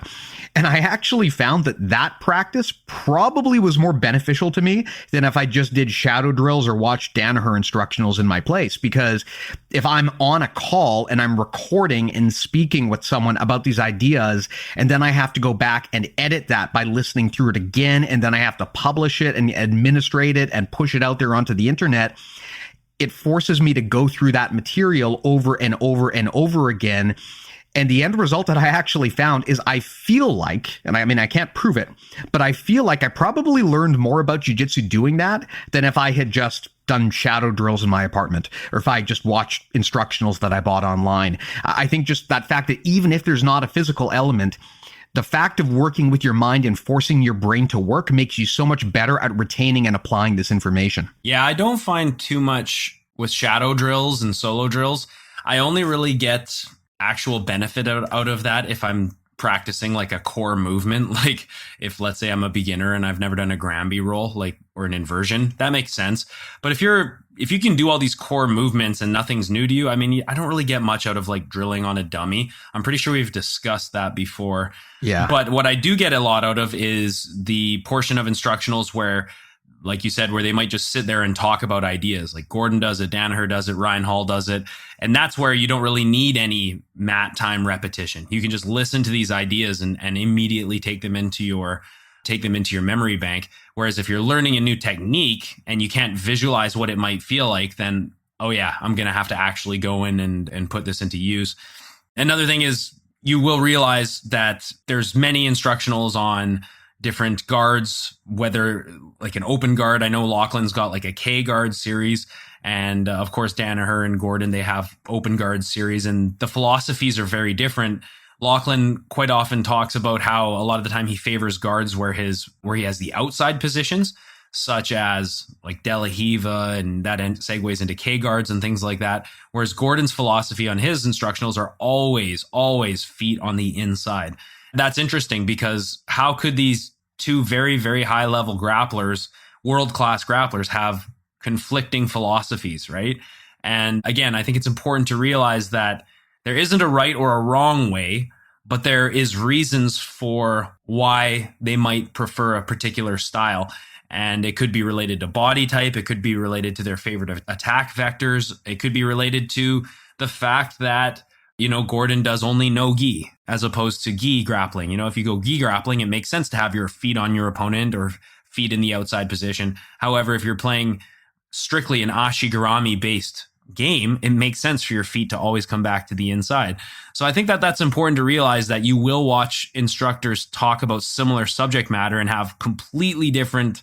And I actually found that practice probably was more beneficial to me than if I just did shadow drills or watched Danaher instructionals in my place. Because if I'm on a call and I'm recording and speaking with someone about these ideas, and then I have to go back and edit that by listening through it again, and then I have to publish it and administrate it and push it out there onto the internet, it forces me to go through that material over and over and over again. And the end result that I actually found is I feel like, and I mean, I can't prove it, but I feel like I probably learned more about jiu-jitsu doing that than if I had just done shadow drills in my apartment, or if I just watched instructionals that I bought online. I think just that fact that even if there's not a physical element, the fact of working with your mind and forcing your brain to work makes you so much better at retaining and applying this information. Yeah, I don't find too much with shadow drills and solo drills. I only really get actual benefit out of that if I'm practicing like a core movement. Like if, let's say, I'm a beginner and I've never done a Granby roll, or an inversion, that makes sense. But if you can do all these core movements and nothing's new to you, I mean, I don't really get much out of like drilling on a dummy. I'm pretty sure we've discussed that before. Yeah. But what I do get a lot out of is the portion of instructionals where, like you said, where they might just sit there and talk about ideas. Like Gordon does it, Danaher does it, Ryan Hall does it. And that's where you don't really need any mat time repetition. You can just listen to these ideas and immediately take them into your memory bank. Whereas if you're learning a new technique and you can't visualize what it might feel like, then, oh yeah, I'm going to have to actually go in and put this into use. Another thing is you will realize that there's many instructionals on different guards, whether like an open guard. I know Lachlan's got like a K guard series. And of course, Danaher and Gordon, they have open guard series, and the philosophies are very different. Lachlan quite often talks about how a lot of the time he favors guards where he has the outside positions, such as like De La Hiva, and that segues into K guards and things like that. Whereas Gordon's philosophy on his instructionals are always feet on the inside. That's interesting because how could these two very, very high level grapplers, world-class grapplers, have conflicting philosophies, right? And again, I think it's important to realize that there isn't a right or a wrong way, but there is reasons for why they might prefer a particular style. And it could be related to body type. It could be related to their favorite attack vectors. It could be related to the fact that, Gordon does only no gi as opposed to gi grappling. If you go gi grappling, it makes sense to have your feet on your opponent or feet in the outside position. However, if you're playing strictly an ashigarami based game, it makes sense for your feet to always come back to the inside. So I think that that's important to realize, that you will watch instructors talk about similar subject matter and have completely different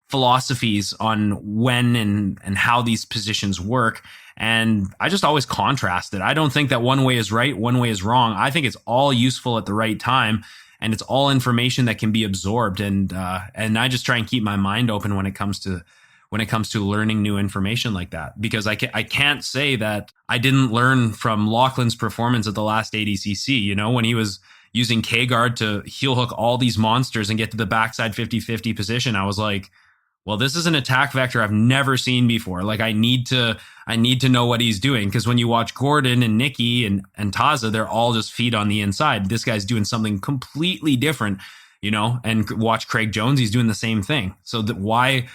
philosophies on when and how these positions work. And I just always contrast it. I don't think that one way is right, one way is wrong. I think it's all useful at the right time, and it's all information that can be absorbed. And I just try and keep my mind open when it comes to learning new information like that, because I can't say that I didn't learn from Lachlan's performance at the last ADCC, when he was using K guard to heel hook all these monsters and get to the backside 50-50 position. I was like, well, this is an attack vector I've never seen before. Like I need to know what he's doing, because when you watch Gordon and Nikki and Taza, they're all just feet on the inside. This guy's doing something completely different, and watch Craig Jones, he's doing the same thing. So why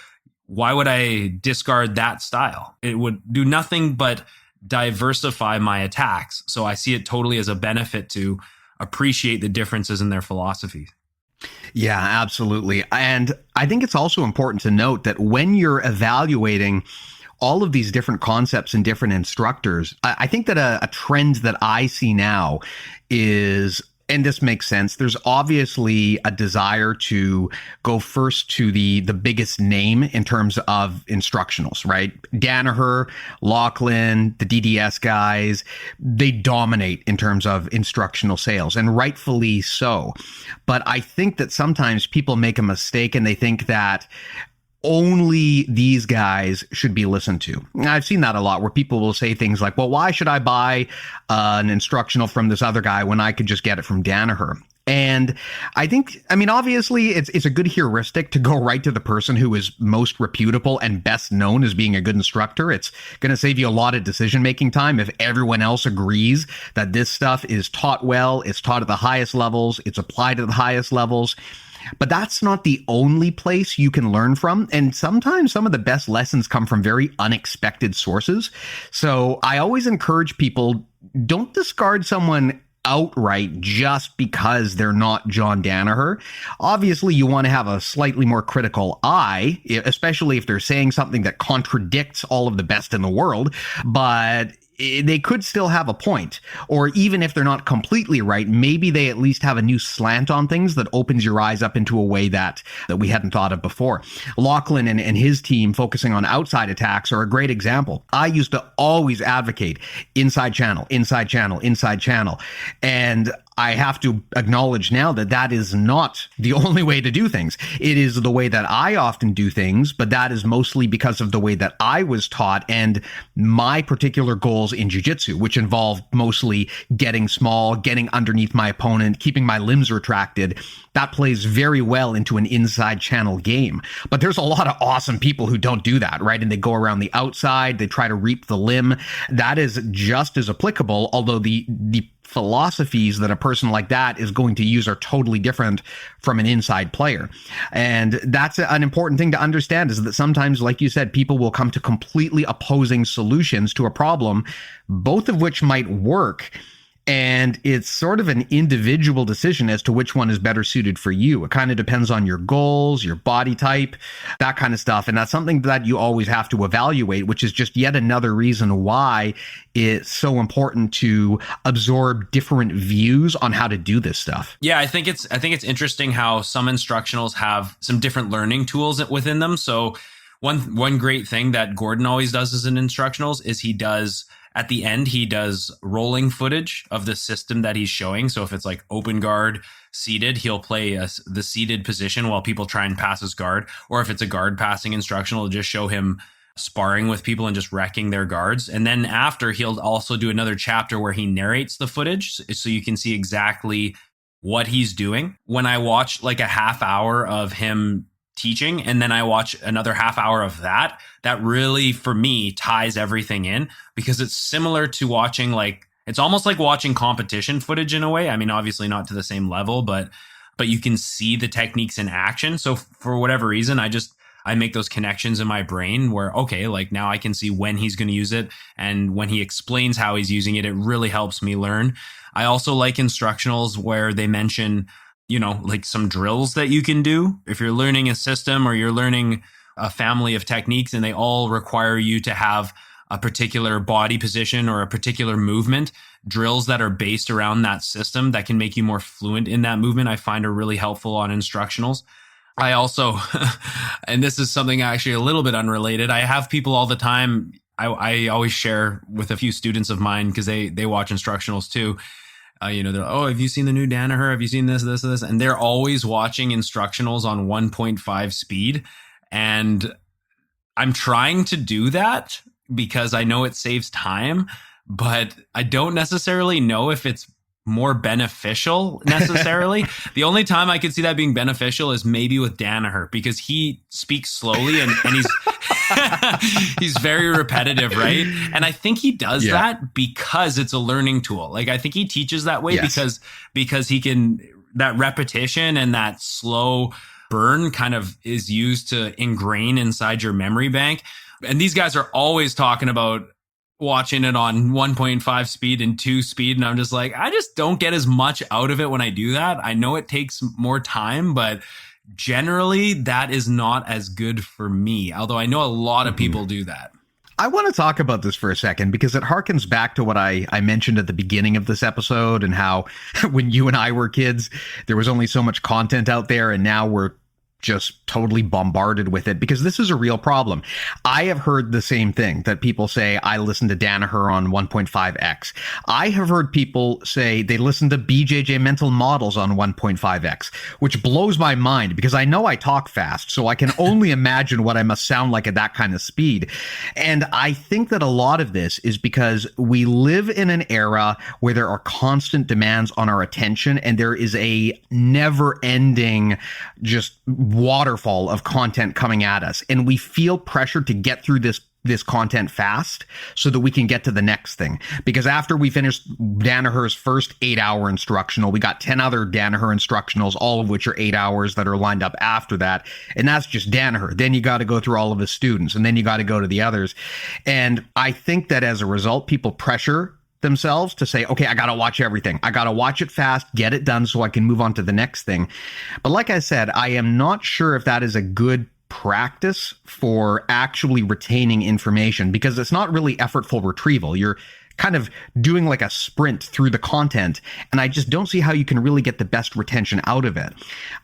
would I discard that style? It would do nothing but diversify my attacks. So I see it totally as a benefit to appreciate the differences in their philosophy. Yeah, absolutely. And I think it's also important to note that when you're evaluating all of these different concepts and different instructors, I think that a trend that I see now is, and this makes sense, there's obviously a desire to go first to the biggest name in terms of instructionals, right? Danaher, Lachlan, the DDS guys, they dominate in terms of instructional sales, and rightfully so. But I think that sometimes people make a mistake and they think that only these guys should be listened to. I've seen that a lot, where people will say things like, well, why should I buy an instructional from this other guy when I could just get it from Danaher? And I think, I mean, obviously, it's a good heuristic to go right to the person who is most reputable and best known as being a good instructor. It's going to save you a lot of decision-making time if everyone else agrees that this stuff is taught well, it's taught at the highest levels, it's applied at the highest levels. But that's not the only place you can learn from. And sometimes some of the best lessons come from very unexpected sources. So I always encourage people, don't discard someone outright just because they're not John Danaher. Obviously, you want to have a slightly more critical eye, especially if they're saying something that contradicts all of the best in the world. But they could still have a point. Or even if they're not completely right, maybe they at least have a new slant on things that opens your eyes up into a way that we hadn't thought of before. Lachlan and his team focusing on outside attacks are a great example. I used to always advocate inside channel, inside channel, inside channel. And I have to acknowledge now that that is not the only way to do things. It is the way that I often do things, but that is mostly because of the way that I was taught and my particular goals in jiu-jitsu, which involved mostly getting small, getting underneath my opponent, keeping my limbs retracted. That plays very well into an inside channel game. But there's a lot of awesome people who don't do that, right? And they go around the outside, they try to reap the limb. That is just as applicable, although the philosophies that a person like that is going to use are totally different from an inside player. And that's an important thing to understand, is that sometimes, like you said, people will come to completely opposing solutions to a problem, both of which might work. And it's sort of an individual decision as to which one is better suited for you. It kind of depends on your goals, your body type, that kind of stuff. And that's something that you always have to evaluate, which is just yet another reason why it's so important to absorb different views on how to do this stuff. Yeah, I think it's interesting how some instructionals have some different learning tools within them. So one great thing that Gordon always does as an instructionals is at the end, he does rolling footage of the system that he's showing. So if it's like open guard, seated, he'll play the seated position while people try and pass his guard. Or if it's a guard passing instructional, just show him sparring with people and just wrecking their guards. And then after, he'll also do another chapter where he narrates the footage so you can see exactly what he's doing. When I watch like a half hour of him teaching and then I watch another half hour of that really, for me, ties everything in, because it's similar to watching, like, it's almost like watching competition footage in a way. I mean, obviously not to the same level, but you can see the techniques in action. So for whatever reason, I make those connections in my brain where, okay, like now I can see when he's going to use it. And when he explains how he's using it, it really helps me learn. I also like instructionals where they mention, like some drills that you can do. If you're learning a system or you're learning a family of techniques and they all require you to have a particular body position or a particular movement, drills that are based around that system that can make you more fluent in that movement, I find are really helpful on instructionals. I also, and this is something actually a little bit unrelated, I have people all the time, I always share with a few students of mine because they watch instructionals too. They're like, oh, have you seen the new Danaher? Have you seen this? And they're always watching instructionals on 1.5 speed. And I'm trying to do that because I know it saves time, but I don't necessarily know if it's more beneficial necessarily. The only time I could see that being beneficial is maybe with Danaher, because he speaks slowly and he's he's very repetitive, right? And I think he does that because it's a learning tool. Like, I think he teaches that way because he can, that repetition and that slow burn kind of is used to ingrain inside your memory bank. And these guys are always talking about watching it on 1.5 speed and 2 speed. And I'm just like, I just don't get as much out of it when I do that. I know it takes more time, but generally that is not as good for me. Although I know a lot of people do that. I want to talk about this for a second because it harkens back to what I mentioned at the beginning of this episode and how when you and I were kids, there was only so much content out there, and now we're just totally bombarded with it, because this is a real problem. I have heard the same thing, that people say, I listen to Danaher on 1.5x. I have heard people say they listen to BJJ Mental Models on 1.5x, which blows my mind because I know I talk fast, so I can only imagine what I must sound like at that kind of speed. And I think that a lot of this is because we live in an era where there are constant demands on our attention, and there is a never-ending just waterfall of content coming at us, and we feel pressure to get through this content fast so that we can get to the next thing. Because after we finished Danaher's first 8-hour instructional, we got 10 other Danaher instructionals, all of which are 8 hours, that are lined up after that. And that's just Danaher. Then you got to go through all of his students, and then you got to go to the others. And I think that as a result, people pressure themselves to say, okay, I got to watch everything. I got to watch it fast, get it done so I can move on to the next thing. But like I said, I am not sure if that is a good practice for actually retaining information, because it's not really effortful retrieval. You're kind of doing like a sprint through the content, and I just don't see how you can really get the best retention out of it.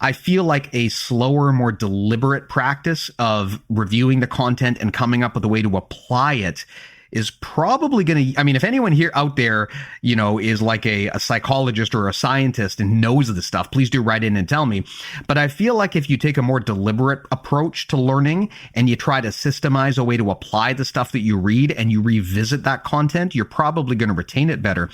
I feel like a slower, more deliberate practice of reviewing the content and coming up with a way to apply it is probably going to, I mean, if anyone here out there, you know, is like a psychologist or a scientist and knows this stuff, please do write in and tell me. But I feel like if you take a more deliberate approach to learning and you try to systemize a way to apply the stuff that you read and you revisit that content, you're probably going to retain it better.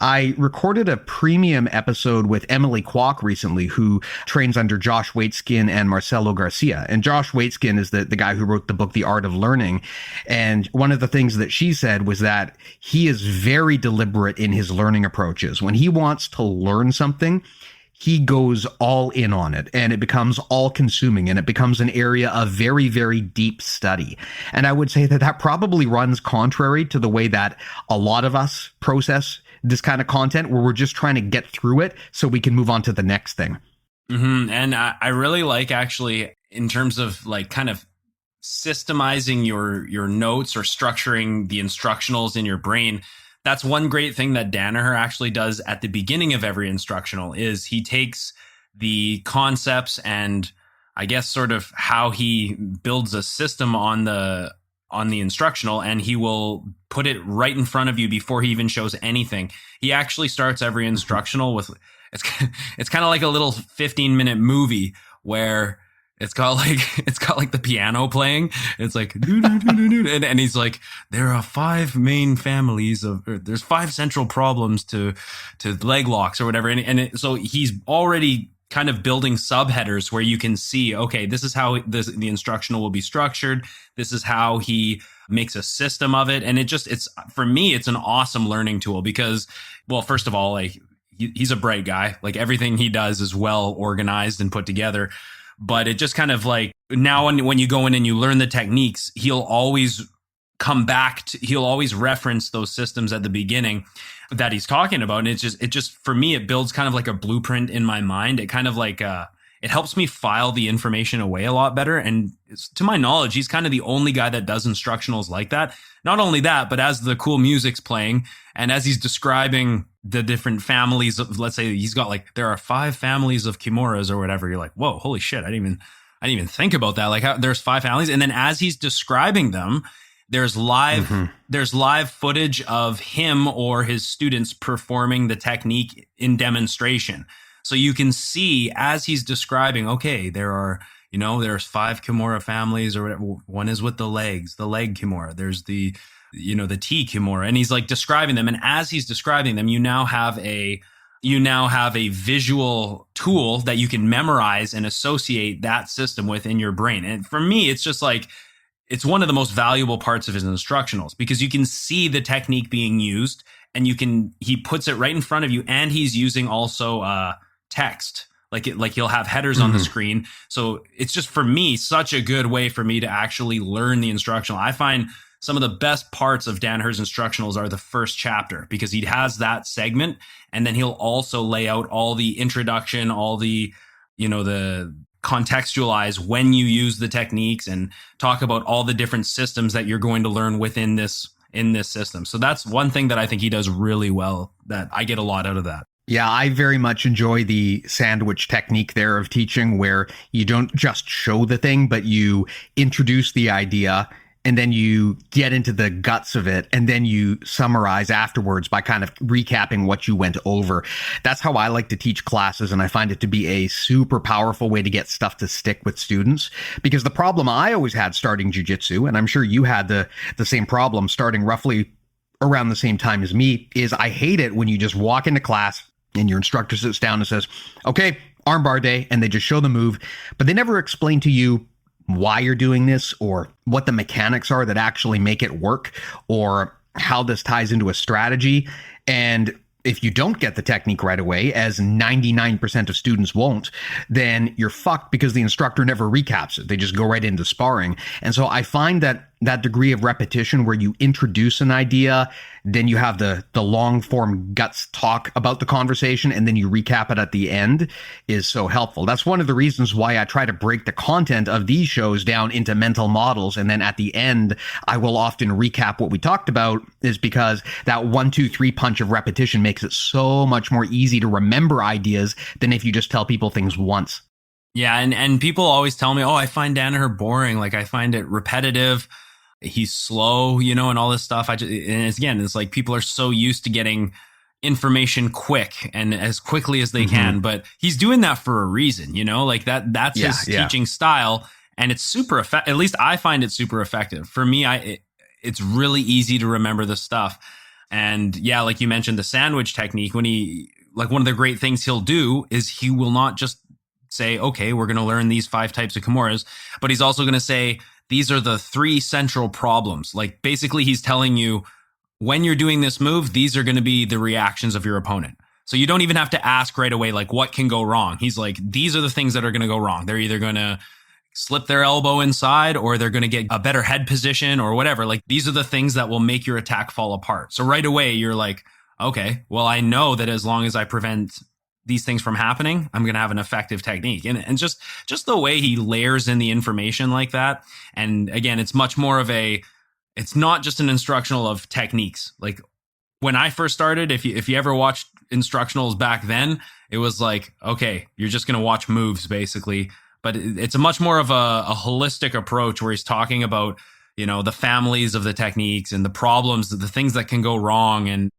I recorded a premium episode with Emily Kwok recently, who trains under Josh Waitskin and Marcelo Garcia. And Josh Waitskin is the guy who wrote the book, The Art of Learning. And one of the things that she said was that he is very deliberate in his learning approaches. When he wants to learn something, he goes all in on it, and it becomes all consuming, and it becomes an area of very, very deep study. And I would say that that probably runs contrary to the way that a lot of us process this kind of content, where we're just trying to get through it so we can move on to the next thing. Mm-hmm. And I really like, actually, in terms of like kind of systemizing your notes or structuring the instructionals in your brain. That's one great thing that Danaher actually does at the beginning of every instructional, is he takes the concepts and I guess sort of how he builds a system on the instructional, and he will put it right in front of you before he even shows anything. He actually starts every instructional with, it's kind of like a little 15-minute movie where it's got like the piano playing. It's like, and he's like, there are 5 main families there's 5 central problems to leg locks or whatever. So he's already kind of building subheaders where you can see, okay, this is how the instructional will be structured. This is how he makes a system of it. And it's, for me, it's an awesome learning tool because, well, first of all, like he's a bright guy. Like everything he does is well organized and put together. But it just kind of like, now when you go in and you learn the techniques, he'll always come back to, he'll always reference those systems at the beginning that he's talking about. And it just for me, it builds kind of like a blueprint in my mind. It kind of like, it helps me file the information away a lot better. And to my knowledge, he's kind of the only guy that does instructionals like that. Not only that, but as the cool music's playing and as he's describing the different families of, let's say he's got like, there are 5 families of Kimuras or whatever. You're like, whoa, holy shit. I didn't even think about that. Like there's 5 families. And then as he's describing them, there's live footage of him or his students performing the technique in demonstration. So you can see as he's describing, okay, there's 5 Kimura families or whatever. One is with the legs, the leg Kimura. There's the T Kimura, and he's like describing them. And as he's describing them, you now have a visual tool that you can memorize and associate that system with in your brain. And for me, it's just like, it's one of the most valuable parts of his instructionals because you can see the technique being used and he puts it right in front of you, and he's using also text. Like he'll have headers on the screen. So it's just, for me, such a good way for me to actually learn the instructional. I find some of the best parts of Danaher's instructionals are the first chapter because he has that segment, and then he'll also lay out all the introduction, all the, the contextualize when you use the techniques and talk about all the different systems that you're going to learn within this system. So that's one thing that I think he does really well, that I get a lot out of that. Yeah, I very much enjoy the sandwich technique there of teaching where you don't just show the thing, but you introduce the idea and then you get into the guts of it and then you summarize afterwards by kind of recapping what you went over. That's how I like to teach classes, and I find it to be a super powerful way to get stuff to stick with students. Because the problem I always had starting jiu-jitsu, and I'm sure you had the same problem starting roughly around the same time as me, is I hate it when you just walk into class and your instructor sits down and says, okay, armbar day, and they just show the move, but they never explain to you why you're doing this or what the mechanics are that actually make it work or how this ties into a strategy. And if you don't get the technique right away, as 99% of students won't, then you're fucked because the instructor never recaps it. They just go right into sparring. And so I find that that degree of repetition where you introduce an idea, then you have the long form guts talk about the conversation, and then you recap it at the end is so helpful. That's one of the reasons why I try to break the content of these shows down into mental models. And then at the end, I will often recap what we talked about, is because that 1, 2, 3 punch of repetition makes it so much more easy to remember ideas than if you just tell people things once. Yeah, and people always tell me, oh, I find Danaher boring. Like, I find it repetitive. He's slow, and all this stuff. And it's like people are so used to getting information quick and as quickly as they can, but he's doing that for a reason, like that's his teaching style, and it's super effective. At least I find it super effective. For me, it's really easy to remember the stuff. And yeah, like you mentioned, the sandwich technique, when one of the great things he'll do is he will not just say, okay, we're going to learn these 5 types of Kimuras, but he's also going to say, these are the 3 central problems. Like, basically he's telling you, when you're doing this move, these are going to be the reactions of your opponent. So you don't even have to ask right away, like, what can go wrong? He's like, these are the things that are going to go wrong. They're either going to slip their elbow inside, or they're going to get a better head position or whatever. Like, these are the things that will make your attack fall apart. So right away you're like, okay, well, I know that as long as I prevent these things from happening, I'm going to have an effective technique. And just the way he layers in the information like that. And again, it's much more of it's not just an instructional of techniques. Like, when I first started, if you ever watched instructionals back then, it was like, okay, you're just going to watch moves basically. But it's a much more of a holistic approach where he's talking about, the families of the techniques and the problems, the things that can go wrong, and,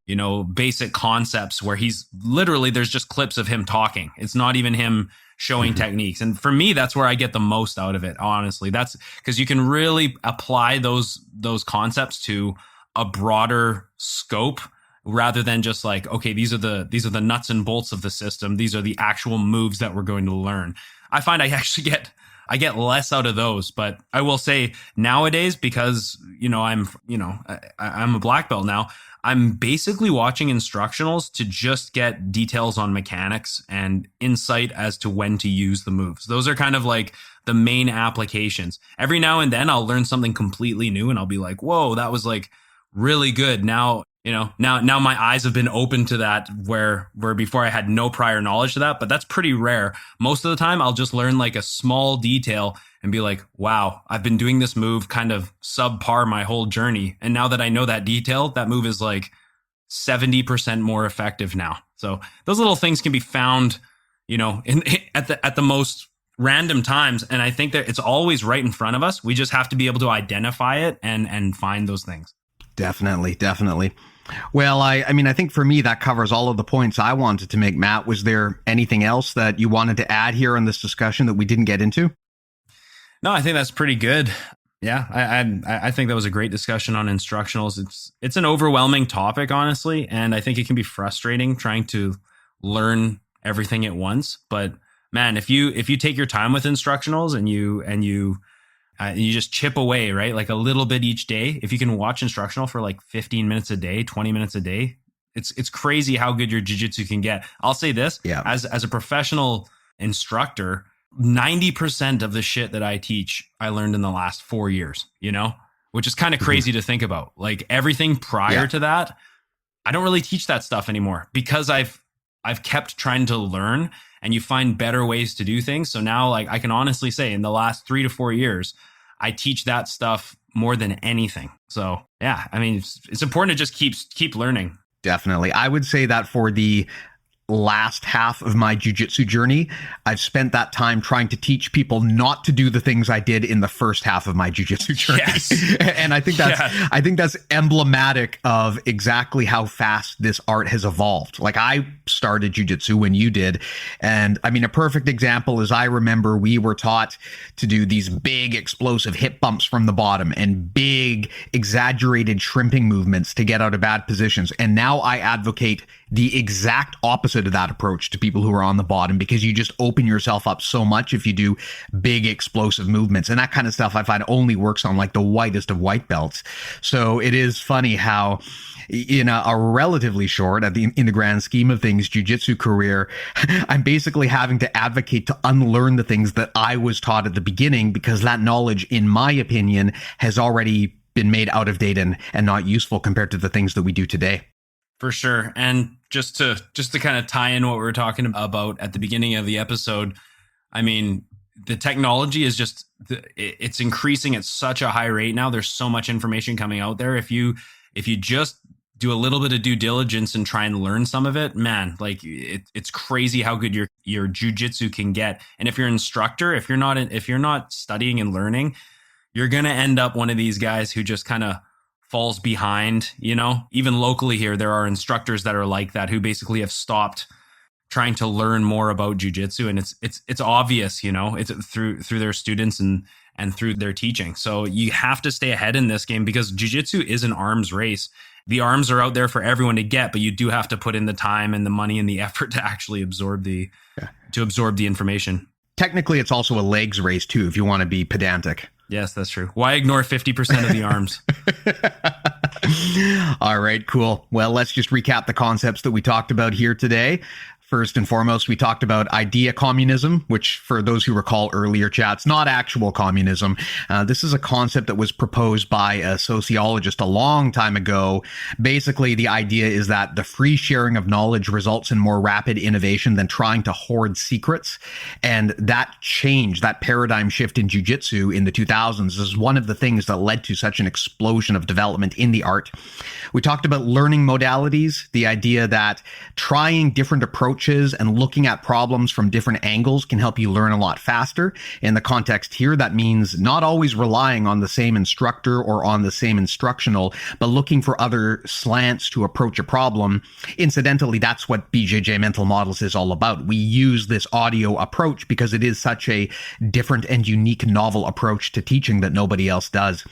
basic concepts where he's literally, there's just clips of him talking. It's not even him showing techniques. And for me, that's where I get the most out of it. Honestly, that's because you can really apply those concepts to a broader scope rather than just like, okay, these are the nuts and bolts of the system. These are the actual moves that we're going to learn. I find I actually get less out of those, but I will say nowadays, because, I'm a black belt now, I'm basically watching instructionals to just get details on mechanics and insight as to when to use the moves. Those are kind of like the main applications. Every now and then I'll learn something completely new and I'll be like, whoa, that was like really good. Now, now my eyes have been open to that where before I had no prior knowledge to that, but that's pretty rare. Most of the time I'll just learn like a small detail and be like, wow, I've been doing this move kind of subpar my whole journey. And now that I know that detail, that move is like 70% more effective now. So those little things can be found, at the most random times. And I think that it's always right in front of us. We just have to be able to identify it and find those things. Definitely. Well, I mean, I think for me, that covers all of the points I wanted to make. Matt, was there anything else that you wanted to add here in this discussion that we didn't get into? No, I think that's pretty good. Yeah, I think that was a great discussion on instructionals. It's an overwhelming topic, honestly, and I think it can be frustrating trying to learn everything at once. But man, if you take your time with instructionals and you just chip away, right? Like a little bit each day. If you can watch instructional for like 15 minutes a day, 20 minutes a day, it's crazy how good your jiu-jitsu can get. I'll say this, as a professional instructor, 90% of the shit that I teach, I learned in the last 4 years, which is kind of crazy to think about. Like everything prior to that, I don't really teach that stuff anymore because I've kept trying to learn, and you find better ways to do things. So now, like, I can honestly say in the last 3 to 4 years, I teach that stuff more than anything. So yeah, I mean, it's important to just keep learning. Definitely. I would say that for the last half of my jiu-jitsu journey, I've spent that time trying to teach people not to do the things I did in the first half of my jiu-jitsu journey. Yes. And I think that's emblematic of exactly how fast this art has evolved. Like, I started jiu-jitsu when you did. And I mean, a perfect example is I remember we were taught to do these big explosive hip bumps from the bottom and big exaggerated shrimping movements to get out of bad positions. And now I advocate the exact opposite of that approach to people who are on the bottom, because you just open yourself up so much if you do big explosive movements. And that kind of stuff I find only works on like the whitest of white belts. So it is funny how in a relatively short, in the grand scheme of things, jiu-jitsu career, I'm basically having to advocate to unlearn the things that I was taught at the beginning, because that knowledge, in my opinion, has already been made out of date and not useful compared to the things that we do today. For sure. And just to kind of tie in what we were talking about at the beginning of the episode, I mean, the technology is just, it's increasing at such a high rate now. There's so much information coming out there. If you just do a little bit of due diligence and try and learn some of it, man, like it's crazy how good your jiu-jitsu can get. And if you're an instructor, if you're not studying and learning, you're going to end up one of these guys who just kind of falls behind. Even locally here, there are instructors that are like that, who basically have stopped trying to learn more about jiu-jitsu. And it's obvious, it's through their students and through their teaching. So you have to stay ahead in this game, because jiu-jitsu is an arms race. The arms are out there for everyone to get, but you do have to put in the time and the money and the effort to actually absorb the information. Technically, it's also a legs race too, if you want to be pedantic. Yes, that's true. Why ignore 50% of the arms? All right, cool. Well, let's just recap the concepts that we talked about here today. First and foremost, we talked about idea communism, which, for those who recall earlier chats, not actual communism. This is a concept that was proposed by a sociologist a long time ago. Basically, the idea is that the free sharing of knowledge results in more rapid innovation than trying to hoard secrets. And that change, that paradigm shift in jiu-jitsu in the 2000s, is one of the things that led to such an explosion of development in the art. We talked about learning modalities, the idea that trying different approaches and looking at problems from different angles can help you learn a lot faster. In the context here, that means not always relying on the same instructor or on the same instructional, but looking for other slants to approach a problem. Incidentally, that's what BJJ Mental Models is all about. We use this audio approach because it is such a different and unique novel approach to teaching that nobody else does.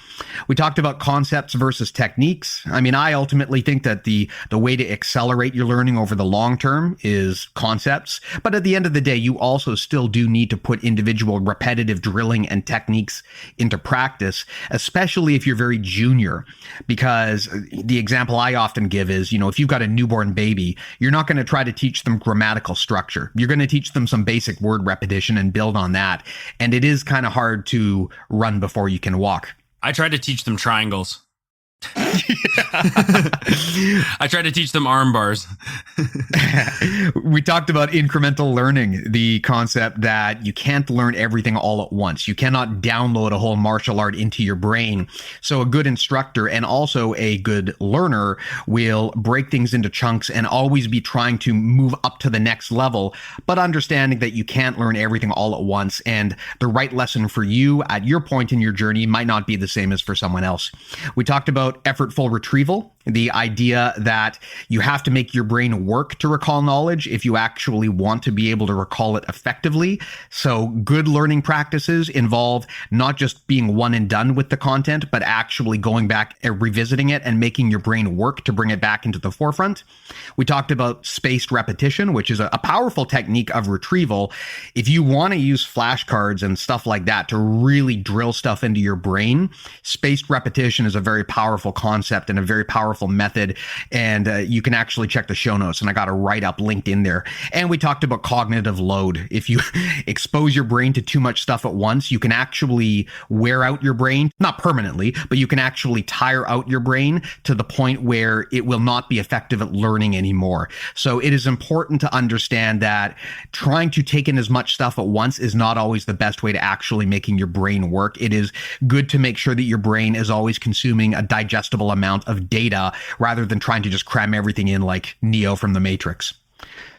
We talked about concepts versus techniques. I mean, I ultimately think that the way to accelerate your learning over the long term is concepts, but at the end of the day, you also still do need to put individual repetitive drilling and techniques into practice, especially if you're very junior, because the example I often give is, if you've got a newborn baby, you're not going to try to teach them grammatical structure. You're going to teach them some basic word repetition and build on that. And it is kind of hard to run before you can walk. I tried to teach them triangles. I tried to teach them arm bars. We talked about incremental learning, the concept that you can't learn everything all at once. You cannot download a whole martial art into your brain. So a good instructor and also a good learner will break things into chunks and always be trying to move up to the next level, but understanding that you can't learn everything all at once, and the right lesson for you at your point in your journey might not be the same as for someone else. We talked about effortful retrieval, the idea that you have to make your brain work to recall knowledge if you actually want to be able to recall it effectively. So good learning practices involve not just being one and done with the content, but actually going back and revisiting it and making your brain work to bring it back into the forefront. We talked about spaced repetition, which is a powerful technique of retrieval. If you want to use flashcards and stuff like that to really drill stuff into your brain, spaced repetition is a very powerful concept and a very powerful method, and you can actually check the show notes, and I got a write-up linked in there. And we talked about cognitive load. If you expose your brain to too much stuff at once, you can actually wear out your brain, not permanently, but you can actually tire out your brain to the point where it will not be effective at learning anymore. So it is important to understand that trying to take in as much stuff at once is not always the best way to actually making your brain work. It is good to make sure that your brain is always consuming a digestible amount of data rather than trying to just cram everything in like Neo from the Matrix.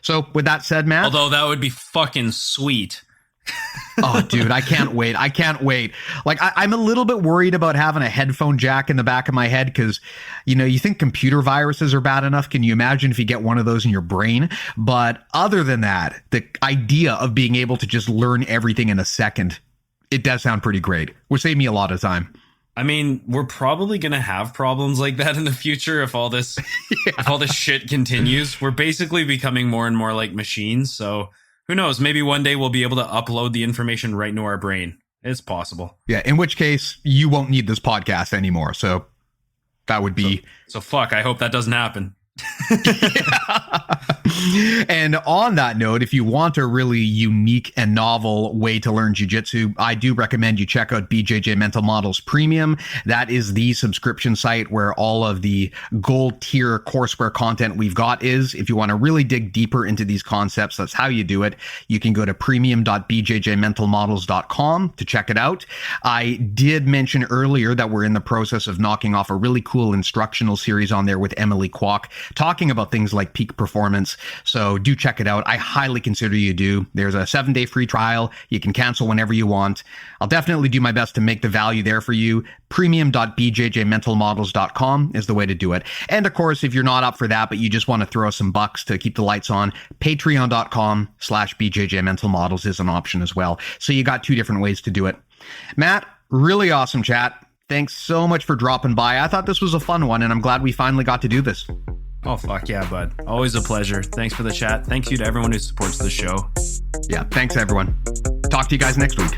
So with that said, Matt. Although that would be fucking sweet. Oh, dude, I can't wait. I can't wait. Like, I'm a little bit worried about having a headphone jack in the back of my head because, you know, you think computer viruses are bad enough. Can you imagine if you get one of those in your brain? But other than that, the idea of being able to just learn everything in a second, it does sound pretty great. Would save me a lot of time. I mean, we're probably going to have problems like that in the future if all this if all this shit continues. We're basically becoming more and more like machines, so who knows? Maybe one day we'll be able to upload the information right into our brain. It's possible. Yeah, in which case you won't need this podcast anymore. So that would be... So fuck, I hope that doesn't happen. And on that note, if you want a really unique and novel way to learn jiu-jitsu, I do recommend you check out BJJ Mental Models Premium. That is the subscription site where all of the gold tier courseware content we've got is. If you want to really dig deeper into these concepts, that's how you do it. You can go to premium.bjjmentalmodels.com to check it out. I did mention earlier that we're in the process of knocking off a really cool instructional series on there with Emily Kwok, talking about things like peak performance. So do check it out. I highly consider you do. There's a 7-day free trial. You can cancel whenever you want. I'll definitely do my best to make the value there for you. Premium.bjjmentalmodels.com is the way to do it. And of course, if you're not up for that, but you just want to throw some bucks to keep the lights on, patreon.com/bjjmentalmodels is an option as well. So you got 2 different ways to do it. Matt, really awesome chat. Thanks so much for dropping by. I thought this was a fun one, and I'm glad we finally got to do this. Oh, fuck yeah, bud. Always a pleasure. Thanks for the chat. Thanks you to everyone who supports the show. Yeah, thanks, everyone. Talk to you guys next week.